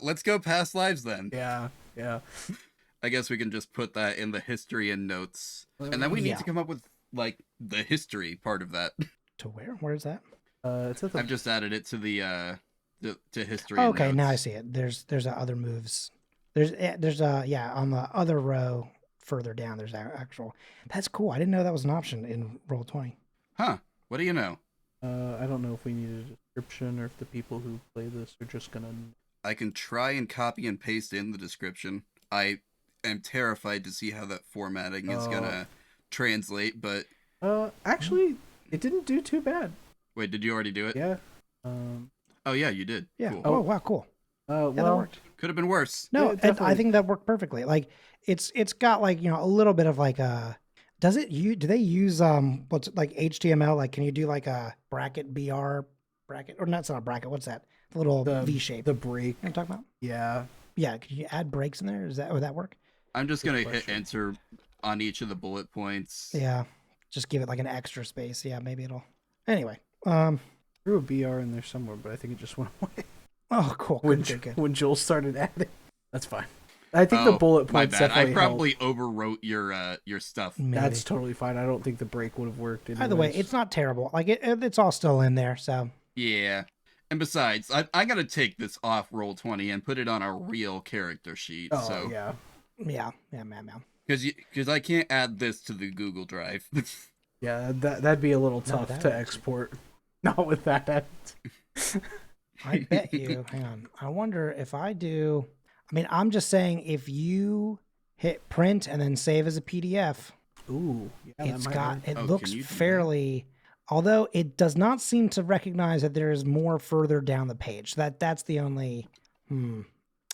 Let's go past lives then. Yeah, yeah. I guess we can just put that in the history and notes. And then we need Yeah. to come up with like the history part of that. To where? Where is that? It's at the I've just added it to the to history. Oh, and okay, now I notes. see it. There's other moves. There's yeah, on the other row further down there's actual. That's cool. I didn't know that was an option in Roll20. Huh. What do you know? I don't know if we need a description or if the people who play this are just gonna. I can try and copy and paste in the description. I am terrified to see how that formatting is gonna translate, but Actually, it didn't do too bad. wait, did you already do it? Yeah. Oh yeah, you did. Yeah. Cool. Oh, wow, cool. Yeah, that Well, worked. Could have been worse. No, Yeah, and I definitely. think that worked perfectly. Like it's got like, you know, a little bit of like do they use what's like HTML? Like can you do like a bracket BR bracket or not, it's not a bracket, what's that? The little V shape. the break. You know what I'm talking about? Yeah. Yeah, can you add breaks in there? Would that work? I'm just Good gonna hit question. enter on each of the bullet points. Yeah. Just give it like an extra space. Yeah, maybe it'll. Anyway. Threw a BR in there somewhere, but I think it just went away Oh, cool. when Good. when Joel started adding. That's fine. I think the bullet My points bad. I definitely probably overwrote your stuff. Maybe. That's totally fine. I don't think the break would have worked. Either way, anyways. it's not terrible. Like it's all still in there. So Yeah. And besides, I gotta take this off Roll20 and put it on a real character sheet. Oh So yeah, Yeah. because I can't add this to the Google Drive. yeah. That'd be a little No, tough that to actually- export. Not with that. I bet you. Hang on. I wonder if I do. I mean, I'm just saying if you hit print and then save as a PDF, Ooh, yeah. it's got. It Oh, looks can you do that? fairly. Although it does not seem to recognize that there is more further down the page. That's the only.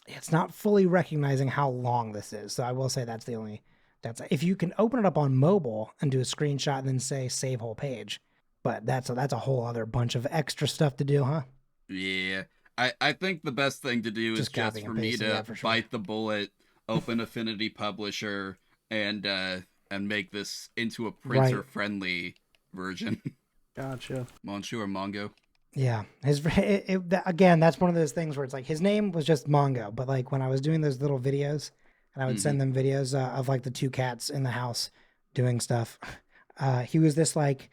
It's not fully recognizing how long this is. So I will say that's the only. That's if you can open it up on mobile and do a screenshot and then say save whole page. But that's a whole other bunch of extra stuff to do, huh? Yeah. I think the best thing to do is Just just copying for and me pasting, to yeah, for sure. bite the bullet, open Affinity Publisher, and make this into a printer friendly version. Gotcha. Monstro or Mongo. Yeah, again, that's one of those things where it's like his name was just Mongo, but like when I was doing those little videos, and I would send them videos of like the two cats in the house doing stuff. He was this like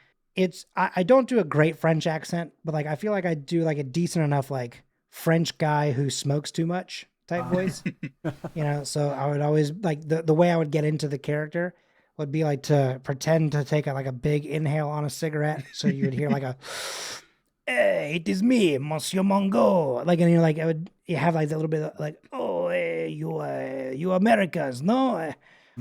I don't do a great French accent, but like I feel like I do like a decent enough like French guy who smokes too much type voice, you know. So I would always like the way I would get into the character would be like to pretend to take like a big inhale on a cigarette, so you would hear like a. Hey, it is me, Monsieur Mongo. Like, and you're like, you have like that little bit of like, oh, hey, you Americans, no?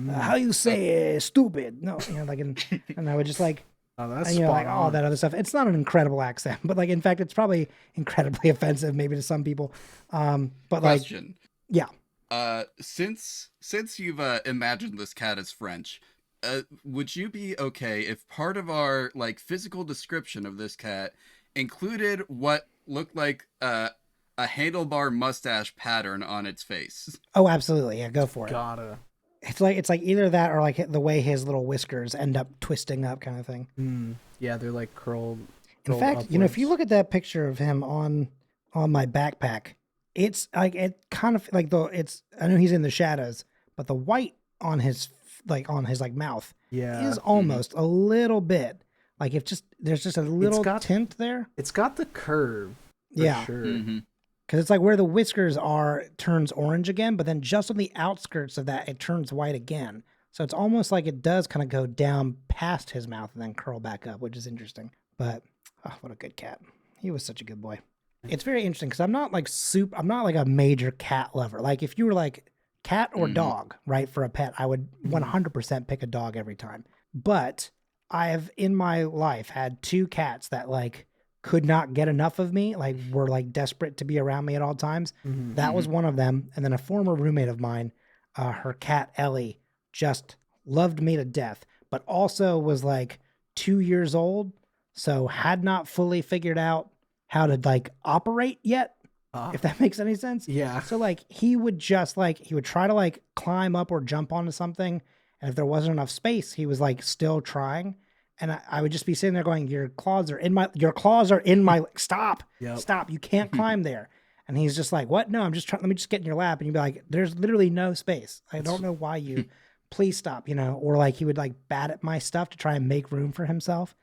How you say stupid? No, you know, like, and I would just like, Oh, that's you know, spot like all on. that other stuff. It's not an incredible accent, but like, in fact, it's probably incredibly offensive maybe to some people. But like, Question. yeah. Since you've imagined this cat as French, would you be okay if part of our like physical description of this cat included what looked like a handlebar mustache pattern on its face? Oh, absolutely. Yeah, go for it. Gotta. It's like either that or like the way his little whiskers end up twisting up kind of thing. Yeah, they're like curled. In fact, you know, if you look at that picture of him on my backpack, it's like it kind of like I know he's in the shadows, but the white on his mouth yeah, is almost a little bit like if there's just a little tint there. it's got the curve. For Yeah. sure. Mm-hmm. Because it's like where the whiskers are it turns orange again, but then just on the outskirts of that, it turns white again. So it's almost like it does kind of go down past his mouth and then curl back up, which is interesting. But oh, what a good cat. He was such a good boy. It's very interesting because I'm not like a major cat lover. Like if you were like cat or dog, right, for a pet, I would 100% pick a dog every time. But I have in my life had two cats that like could not get enough of me, like were like desperate to be around me at all times. That was one of them. And then a former roommate of mine, her cat Ellie, just loved me to death, but also was like 2 years old, so had not fully figured out how to like operate yet, if that makes any sense. Yeah. So like he would try to like climb up or jump onto something, and if there wasn't enough space, he was like still trying. And I would just be sitting there going, your claws are in my, stop, Yep. stop. You can't climb there. And he's just like, what? No, I'm just trying, let me just get in your lap. And you'd be like, there's literally no space. I don't know why you, please stop, you know? Or like he would like bat at my stuff to try and make room for himself.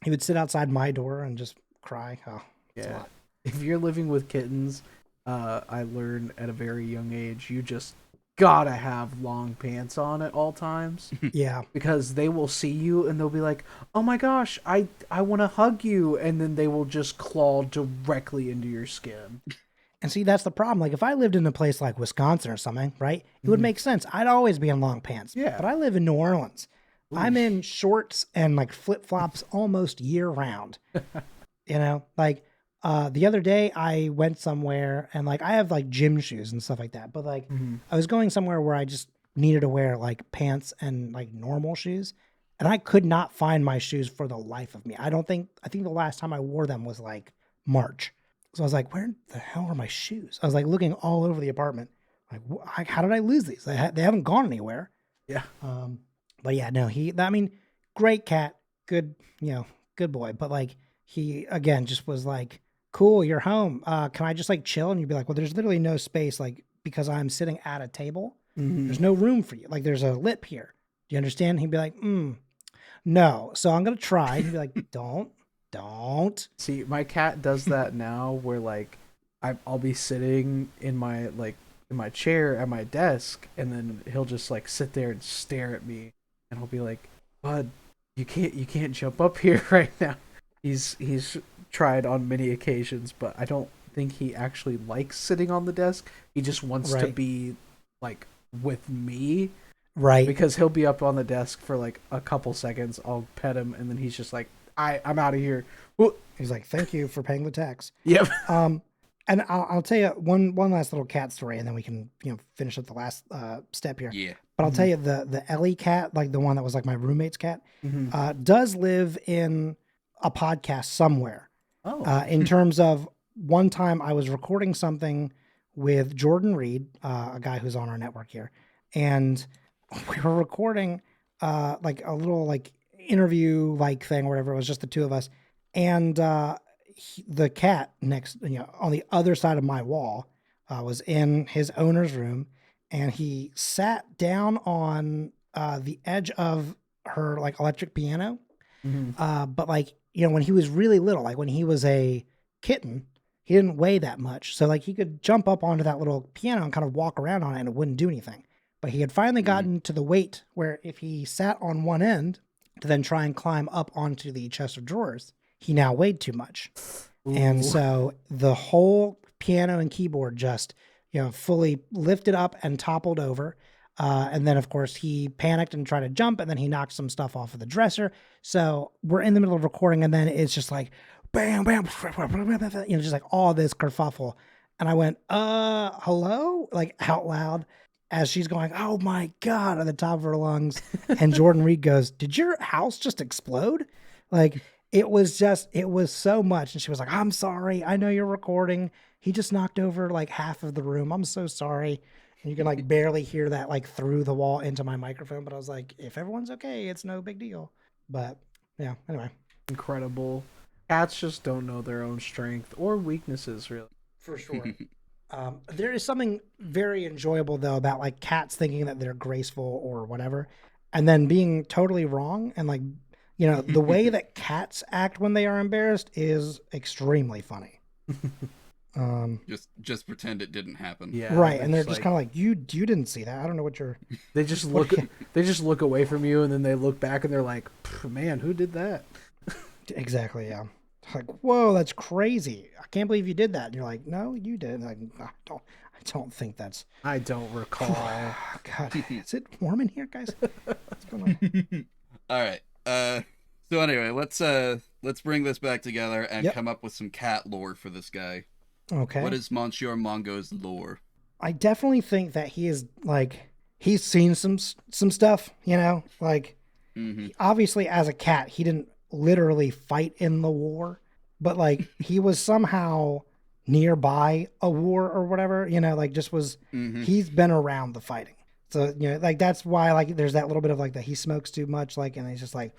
He would sit outside my door and just cry. Oh, it's a Yeah. lot. If you're living with kittens, I learned at a very young age, you just gotta have long pants on at all times. Yeah. Because they will see you and they'll be like, oh my gosh, I want to hug you. And then they will just claw directly into your skin. And see, that's the problem. Like if I lived in a place like Wisconsin or something, right, it would make sense. I'd always be in long pants. Yeah. But I live in New Orleans. I'm in shorts and like flip-flops almost year round. You know, like the other day I went somewhere and like I have like gym shoes and stuff like that. But like I was going somewhere where I just needed to wear like pants and like normal shoes. And I could not find my shoes for the life of me. I think the last time I wore them was like March. So I was like, where the hell are my shoes? I was like looking all over the apartment. Like, how did I lose these? They haven't gone anywhere. Yeah. But yeah, no, great cat, good, good boy. But like he, again, just was like, cool, you're home. Can I just like chill? And you'd be like, well, there's literally no space, like, because I'm sitting at a table. There's no room for you. Like there's a lip here. Do you understand? He'd be like, no. So I'm going to try. He'd be like, don't Don't. See, my cat does that now where like I'll be sitting in my in my chair at my desk, and then he'll just like sit there and stare at me, and I'll be like, "Bud, you can't jump up here right now." He's tried on many occasions, but I don't think he actually likes sitting on the desk. He just wants to Right. be like with me, Right. because he'll be up on the desk for like a couple seconds. I'll pet him, and then he's just like, I'm out of here." Whoop. He's like, thank you for paying the tax. Yep. And I'll tell you one last little cat story, and then we can finish up the last step here. Yeah. But I'll tell you the Ellie cat, like the one that was like my roommate's cat, Mm-hmm. does live in a podcast somewhere. Oh. In terms of one time I was recording something with Jordan Reed, a guy who's on our network here, and we were recording like a little like interview like thing or whatever. It was just the two of us, and the cat next, on the other side of my wall, was in his owner's room, and he sat down on the edge of her like electric piano. Mm-hmm. But like, when he was really little, like when he was a kitten, he didn't weigh that much. So like he could jump up onto that little piano and kind of walk around on it and it wouldn't do anything. But he had finally gotten to the weight where if he sat on one end to then try and climb up onto the chest of drawers, he now weighed too much. And Ooh. so the whole piano and keyboard just, fully lifted up and toppled over. And then, of course, he panicked and tried to jump, and then he knocked some stuff off of the dresser. So we're in the middle of recording, and then it's just like, bam, bam, just like all this kerfuffle. And I went, hello? Like out loud as she's going, oh my God, at the top of her lungs. And Jordan Reed goes, did your house just explode? Like, it was so much. And she was like, I'm sorry. I know you're recording. He just knocked over like half of the room. I'm so sorry. And you can like barely hear that like through the wall into my microphone. But I was like, if everyone's okay, it's no big deal. But yeah, anyway. Incredible. Cats just don't know their own strength or weaknesses, really. For sure. There is something very enjoyable though about like cats thinking that they're graceful or whatever, and then being totally wrong. And like, the way that cats act when they are embarrassed is extremely funny. Just pretend it didn't happen. Yeah. Right, and they're just like, kind of like, you didn't see that. I don't know what you're. they just look away from you, and then they look back and they're like, man, who did that? Exactly, yeah. Like, whoa, that's crazy. I can't believe you did that. And you're like, no, you did. Like, I don't think that's. I don't recall. God, is it warm in here, guys? What's going on? All right. So anyway, let's bring this back together and come up with some cat lore for this guy. Okay. What is Monsieur Mongo's lore? I definitely think that he is like, he's seen some stuff, like obviously as a cat, he didn't literally fight in the war, but like he was somehow nearby a war or whatever, like just was, he's been around the fighting. So, like that's why like there's that little bit of like that he smokes too much, like, and he's just like,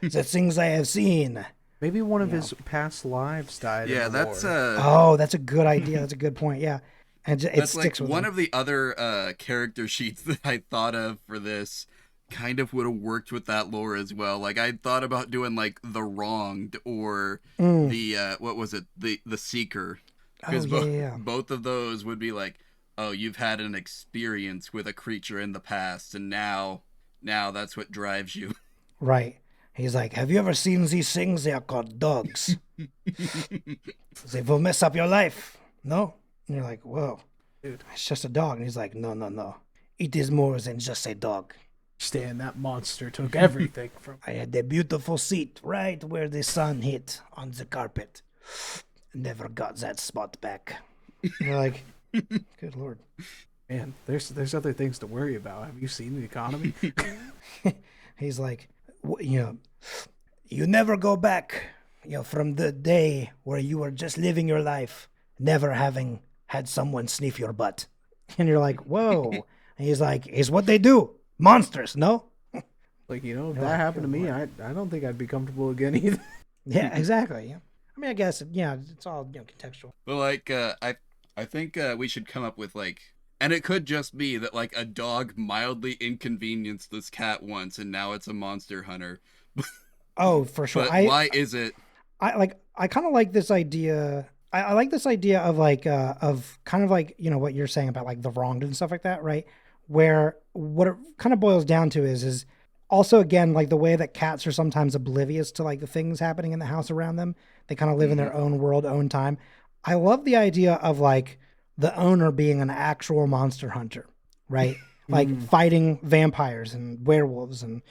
the things I have seen. Maybe one of his past lives died. Yeah, in the that's war. Oh, that's a good idea. That's a good point. Yeah. And it that's sticks like with one him. of the other character sheets that I thought of for this kind of would have worked with that lore as well. Like I thought about doing like the Wronged or the what was it, the Seeker, because both of those would be like, oh, you've had an experience with a creature in the past, and now that's what drives you. Right. He's like, have you ever seen these things? They are called dogs. They will mess up your life. No? And you're like, whoa, dude, it's just a dog. And he's like, no. It is more than just a dog. Stan, that monster took everything from. I had a beautiful seat right where the sun hit on the carpet. Never got that spot back. And you're like, good Lord. Man, there's other things to worry about. Have you seen the economy? He's like, you never go back, from the day where you were just living your life, never having had someone sniff your butt. And you're like, whoa. And he's like, it's what they do. Monsters, no? Like, if that happened to me, I don't think I'd be comfortable again either. Yeah, exactly. Yeah. I mean, I guess, it's all contextual. But like, I think we should come up with like, and it could just be that like a dog mildly inconvenienced this cat once, and now it's a monster hunter. Oh, for sure. But why is it? I kind of like this idea. I like this idea of kind of like, what you're saying about like the wronged and stuff like that, right? Where what it kind of boils down to is also, again, like the way that cats are sometimes oblivious to like the things happening in the house around them. They kind of live in their own world, own time. I love the idea of like the owner being an actual monster hunter, right? Like fighting vampires and werewolves and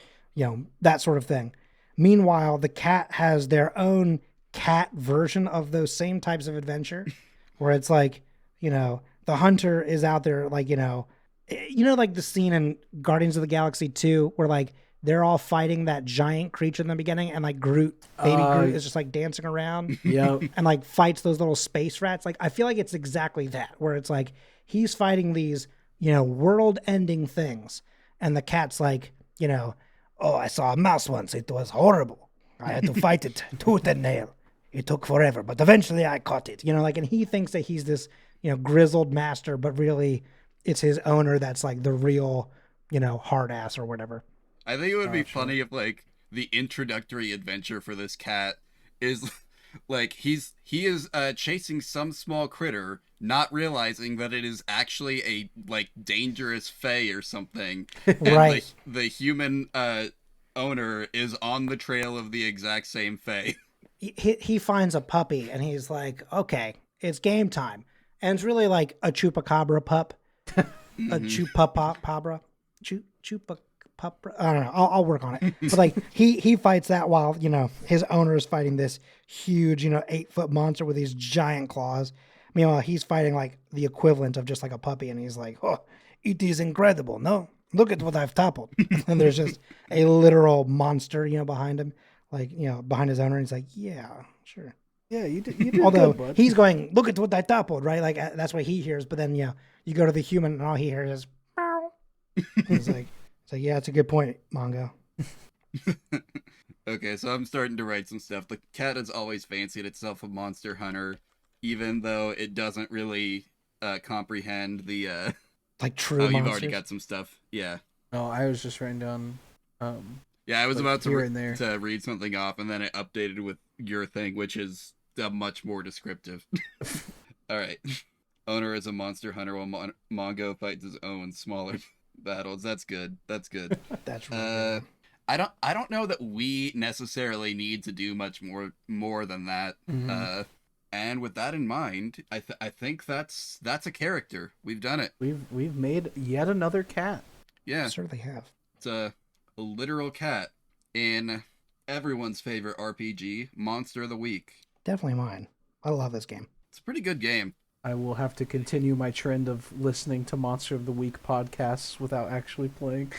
that sort of thing. Meanwhile, the cat has their own cat version of those same types of adventure, where it's like, the hunter is out there, like, like the scene in Guardians of the Galaxy 2, where like they're all fighting that giant creature in the beginning, and like baby Groot is just like dancing around Yep. and like fights those little space rats. Like, I feel like it's exactly that, where it's like he's fighting these, world ending things. And the cat's like, oh, I saw a mouse once. It was horrible. I had to fight it tooth and nail. It took forever, but eventually I caught it. And he thinks that he's this, grizzled master, but really it's his owner that's like the real, hard ass or whatever. I think it would be funny if like the introductory adventure for this cat is like he is chasing some small critter, not realizing that it is actually a like dangerous fae or something. And Right. the human owner is on the trail of the exact same fae. He finds a puppy and he's like, okay, it's game time. And it's really like a chupacabra pup, a chupapabra, chupacabra. I don't know. I'll work on it. But like he fights that while, his owner is fighting this huge, 8-foot monster with these giant claws. Meanwhile, he's fighting like the equivalent of just like a puppy. And he's like, oh, it is incredible. No, look at what I've toppled. And there's just a literal monster, behind him. Like, behind his owner, and he's like, yeah, sure. Yeah, you did Although good, bud. he's going, look at what I toppled, right? Like, that's what he hears. But then, you go to the human, and all he hears is, meow. It's like, yeah, it's a good point, Mongo. Okay, so I'm starting to write some stuff. The cat has always fancied itself a monster hunter, even though it doesn't really comprehend the Like true oh, you've monsters. already got some stuff. Yeah. Oh, I was just writing down. Yeah, I was Like about here and there. to read something off, and then it updated with your thing, which is much more descriptive. All right. Owner is a monster hunter while Mongo fights his own smaller battles. That's good. That's good. That's really good. I don't know that we necessarily need to do much more than that. And with that in mind, I think that's a character. We've done it. We've made yet another cat. Yeah. Certainly have. It's a literal cat in everyone's favorite RPG, Monster of the Week. Definitely mine. I love this game. It's a pretty good game. I will have to continue my trend of listening to Monster of the Week podcasts without actually playing.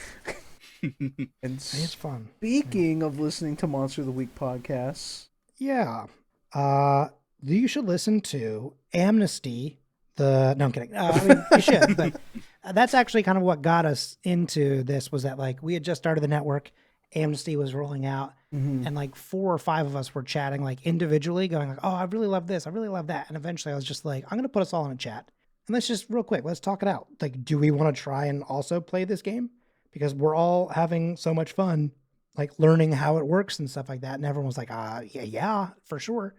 And It's fun. speaking of listening to Monster of the Week podcasts, Yeah. You should listen to Amnesty. No, I'm kidding. I mean, you should, but that's actually kind of what got us into this, was that like we had just started the network, Amnesty was rolling out, and like 4 or 5 of us were chatting like individually, going like, oh, I really love this, I really love that. And eventually I was just like, I'm going to put us all in a chat. And let's just real quick, let's talk it out. Like, do we want to try and also play this game? Because we're all having so much fun, like learning how it works and stuff like that. And everyone was like, yeah, for sure.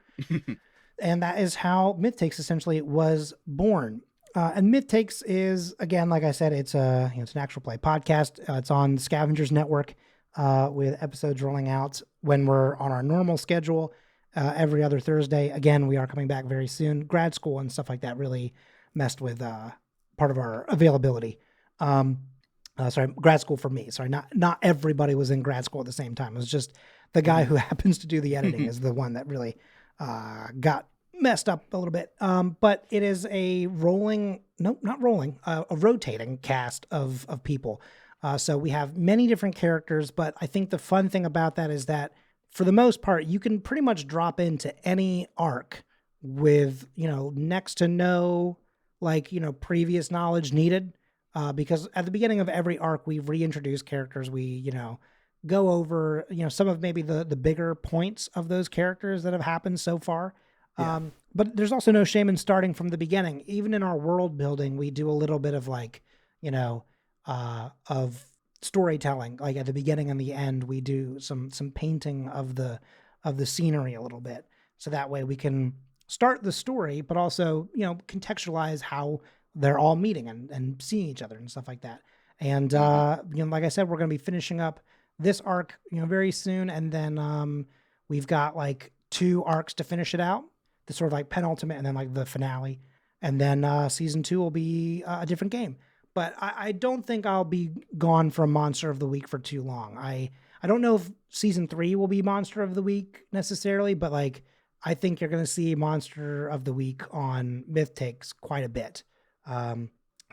And that is how Myth Takes essentially was born. And Myth Takes is, again, like I said, it's it's an actual play podcast. It's on the Scavengers Network with episodes rolling out when we're on our normal schedule every other Thursday. Again, we are coming back very soon. Grad school and stuff like that really messed with part of our availability. Sorry, grad school for me. Sorry, not everybody was in grad school at the same time. It was just the guy who happens to do the editing is the one that really got messed up a little bit. But it is a rotating cast of people. So we have many different characters, but I think the fun thing about that is that for the most part, you can pretty much drop into any arc with, next to no previous knowledge needed. Because at the beginning of every arc, we reintroduce characters. We, go over, some of maybe the bigger points of those characters that have happened so far. Yeah. But there's also no shame in starting from the beginning. Even in our world building, we do a little bit of of storytelling. Like at the beginning and the end, we do some painting of the scenery a little bit. so that way we can start the story, but also, contextualize how they're all meeting and seeing each other and stuff like that. And, like I said, we're going to be finishing up this arc, very soon. And then we've got like 2 arcs to finish it out, the sort of like penultimate and then like the finale. And then season 2 will be a different game. But I don't think I'll be gone from Monster of the Week for too long. I don't know if season 3 will be Monster of the Week necessarily, but like I think you're going to see Monster of the Week on Myth Takes quite a bit.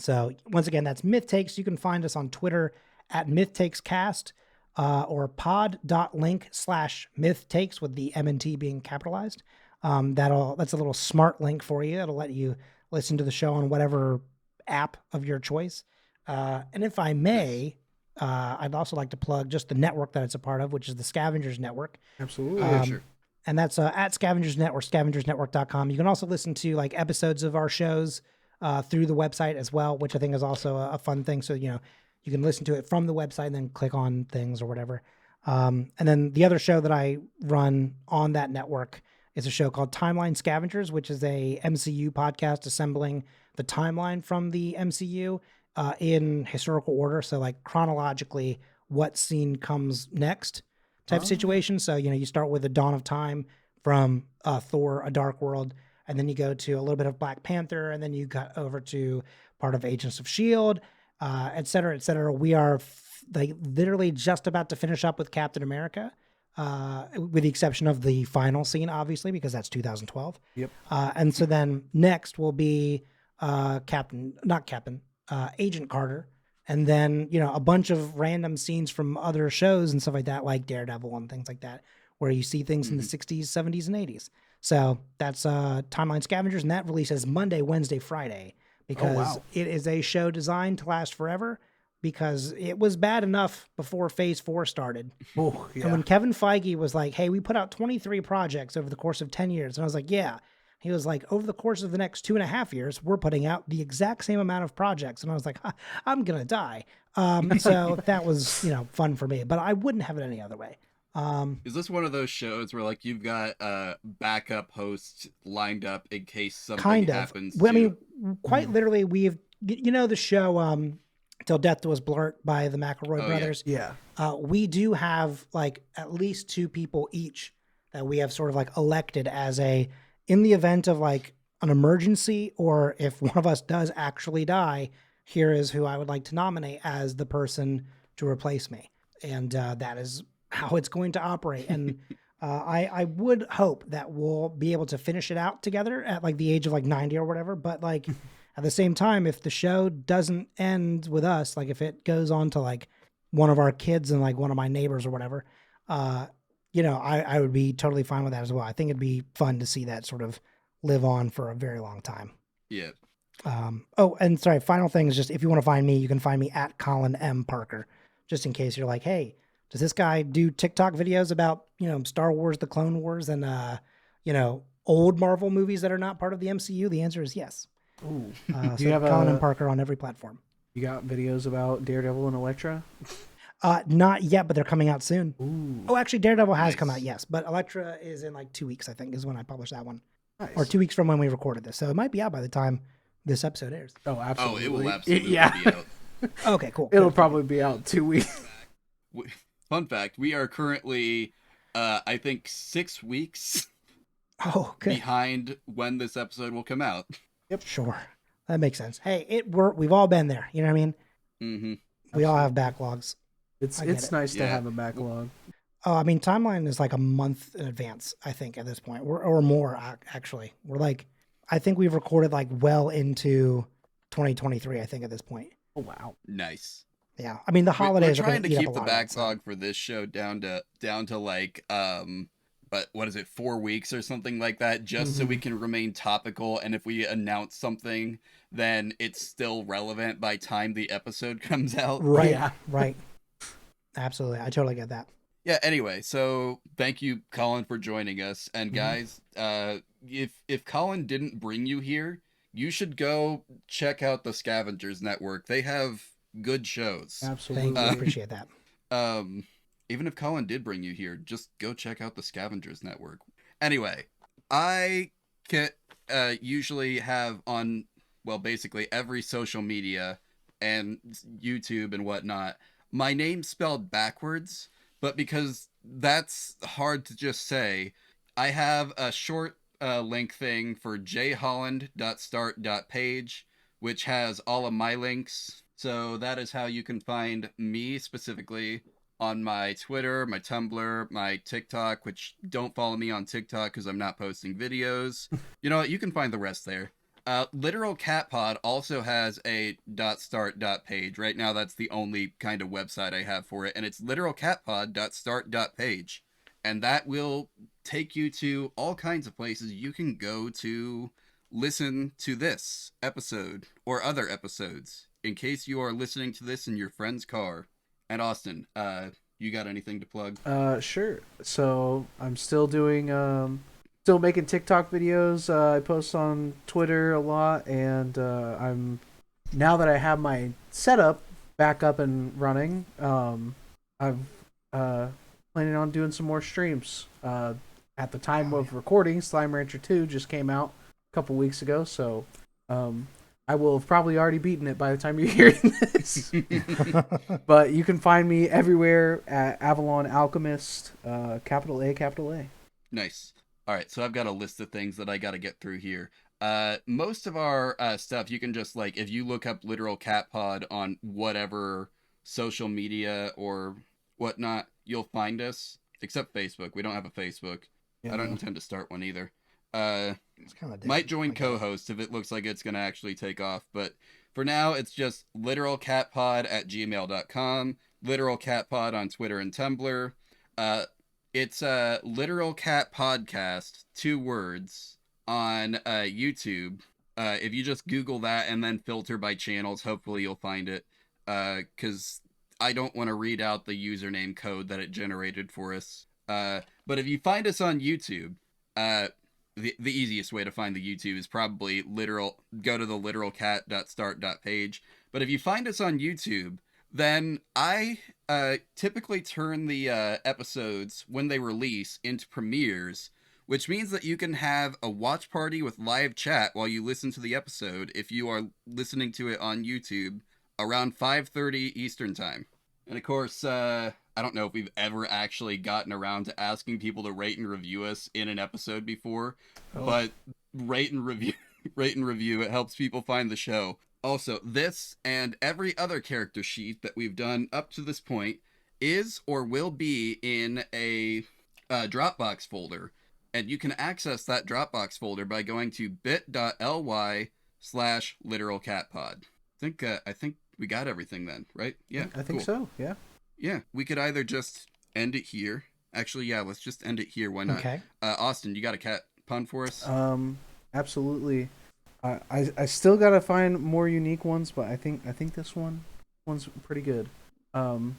So once again, that's Myth Takes. You can find us on Twitter at Myth Takes Cast or pod.link/Myth Takes with the M&T being capitalized. That's a little smart link for you. It'll let you listen to the show on whatever app of your choice. And if I may, I'd also like to plug just the network that it's a part of, which is the Scavengers Network. Absolutely. Sure. And that's at Scavengers Network, scavengersnetwork.com. You can also listen to like episodes of our shows through the website as well, which I think is also a fun thing. So, you can listen to it from the website and then click on things or whatever. And then the other show that I run on that network is a show called Timeline Scavengers, which is a MCU podcast assembling the timeline from the MCU in historical order. So like chronologically, what scene comes next type situation. So, you start with the Dawn of Time from Thor, A Dark World, and then you go to a little bit of Black Panther, and then you got over to part of Agents of S.H.I.E.L.D., et cetera, et cetera. We are like literally just about to finish up with Captain America, with the exception of the final scene, obviously, because that's 2012. Yep. And so then next will be Agent Carter. And then, a bunch of random scenes from other shows and stuff like that, like Daredevil and things like that, where you see things in the 60s, 70s, and 80s. So that's Timeline Scavengers, and that releases Monday, Wednesday, Friday, because it is a show designed to last forever, because it was bad enough before Phase 4 started. Oh, yeah. And when Kevin Feige was like, hey, we put out 23 projects over the course of 10 years, and I was like, yeah. He was like, over the course of the next 2.5 years, we're putting out the exact same amount of projects. And I was like, I'm going to die. So that was, fun for me, but I wouldn't have it any other way. Is this one of those shows where like you've got backup hosts lined up in case something happens? Well, I mean, quite literally, we've, the show Till Death Do Us Blurt by the McElroy brothers. Yeah. We do have like at least 2 people each that we have sort of like elected as in the event of like an emergency, or if one of us does actually die, here is who I would like to nominate as the person to replace me. And that is how it's going to operate. And I would hope that we'll be able to finish it out together at like the age of like 90 or whatever. But like at the same time, if the show doesn't end with us, like if it goes on to like one of our kids and like one of my neighbors or whatever, I would be totally fine with that as well. I think it'd be fun to see that sort of live on for a very long time. Yeah. And sorry, final thing is just, if you want to find me, you can find me at Colin M. Parker, just in case you're like, hey, does this guy do TikTok videos about, Star Wars, the Clone Wars, and, old Marvel movies that are not part of the MCU? The answer is yes. Ooh. So you have Colin M. Parker on every platform. You got videos about Daredevil and Elektra? Not yet, but they're coming out soon. Ooh. Oh, actually, Daredevil has come out, yes. But Elektra is in like 2 weeks, I think, is when I publish that one. Nice. Or 2 weeks from when we recorded this. So it might be out by the time this episode airs. Oh, absolutely. Oh, it will absolutely be out. Okay, cool. It'll probably be out 2 weeks. Fun fact, we are currently, I think, 6 weeks behind when this episode will come out. Yep. Sure. That makes sense. Hey, we've all been there. You know what I mean? Mm-hmm. We all have backlogs. It's nice to have a backlog. Oh, I mean, timeline is like a month in advance, I think, at this point, or more, actually. We're like, I think we've recorded like well into 2023, I think, at this point. Oh, wow. Nice. Yeah. I mean, the holidays we're trying to keep the backlog backlog for this show down to like, but what is it, 4 weeks or something like that, just so we can remain topical. And if we announce something, then it's still relevant by time the episode comes out. Right. Yeah. Right. Absolutely. I totally get that. Yeah, anyway, so thank you, Colin, for joining us. And guys, if Colin didn't bring you here, you should go check out the Scavengers Network. They have good shows. Absolutely. Thank you. I appreciate that. Even if Colin did bring you here, just go check out the Scavengers Network. Anyway, I can usually have on, well, basically every social media and YouTube and whatnot, my name spelled backwards, but because that's hard to just say, I have a short link thing for jholland.start.page, which has all of my links. So that is how you can find me specifically on my Twitter, my Tumblr, my TikTok, which don't follow me on TikTok because I'm not posting videos. You know what? You can find the rest there. Literal Cat Pod also has a .start page. Right now, that's the only kind of website I have for it, and it's literalcatpod.start.page. And that will take you to all kinds of places you can go to listen to this episode or other episodes in case you are listening to this in your friend's car. And Austin, you got anything to plug? Sure. So I'm still doing still making TikTok videos. I post on Twitter a lot, and I'm now that I have my setup back up and running. I'm planning on doing some more streams. At the time of recording, Slime Rancher 2 just came out a couple weeks ago, so I will have probably already beaten it by the time you're hearing this. But you can find me everywhere at Avalon Alchemist, capital A, capital A. Nice. All right, so I've got a list of things that I got to get through here. Most of our stuff, you can just, like, if you look up Literal Cat Pod on whatever social media or whatnot, you'll find us. Except Facebook. We don't have a Facebook. Yeah. I don't intend to start one either. It's kind of Might join co-host if it looks like it's going to actually take off. But for now, it's just literalcatpod@gmail.com, Literal Cat Pod on Twitter and Tumblr. It's Literal Cat Podcast, 2 words, on YouTube. If you just Google that and then filter by channels, hopefully you'll find it. Because I don't want to read out the username code that it generated for us. But if you find us on YouTube, the easiest way to find the YouTube is probably go to the literalcat.start.page. But if you find us on YouTube, then I typically turn the episodes when they release into premieres, which means that you can have a watch party with live chat while you listen to the episode if you are listening to it on YouTube around 5:30 Eastern Time. And of course, I don't know if we've ever actually gotten around to asking people to rate and review us in an episode before, but rate and review, it helps people find the show. Also, this and every other character sheet that we've done up to this point is or will be in a Dropbox folder, and you can access that Dropbox folder by going to bit.ly/literalcatpod. I think we got everything then, right? Yeah, I think cool. so. Yeah. Yeah, we could either just end it here. Actually, yeah, let's just end it here. Why not? Okay. Austin, you got a cat pun for us? Absolutely. I still gotta find more unique ones, but I think this one's pretty good. I'm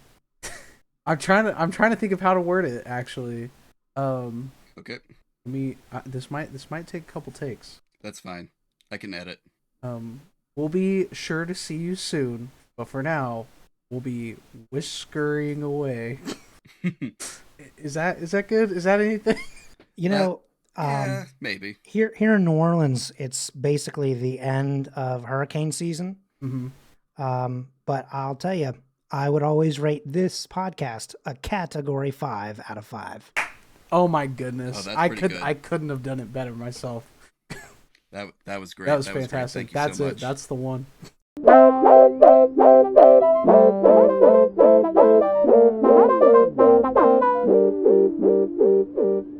trying to think of how to word it actually. Okay. This might take a couple takes. That's fine. I can edit. We'll be sure to see you soon, but for now, we'll be whiskering away. Is that good? Is that anything? You know, yeah, maybe. Here in New Orleans, it's basically the end of hurricane season. Mm-hmm. But I'll tell you, I would always rate this podcast a category 5 out of 5. Oh my goodness! Oh, I couldn't have done it better myself. That was great. That was fantastic. Thank you so much. That's the one.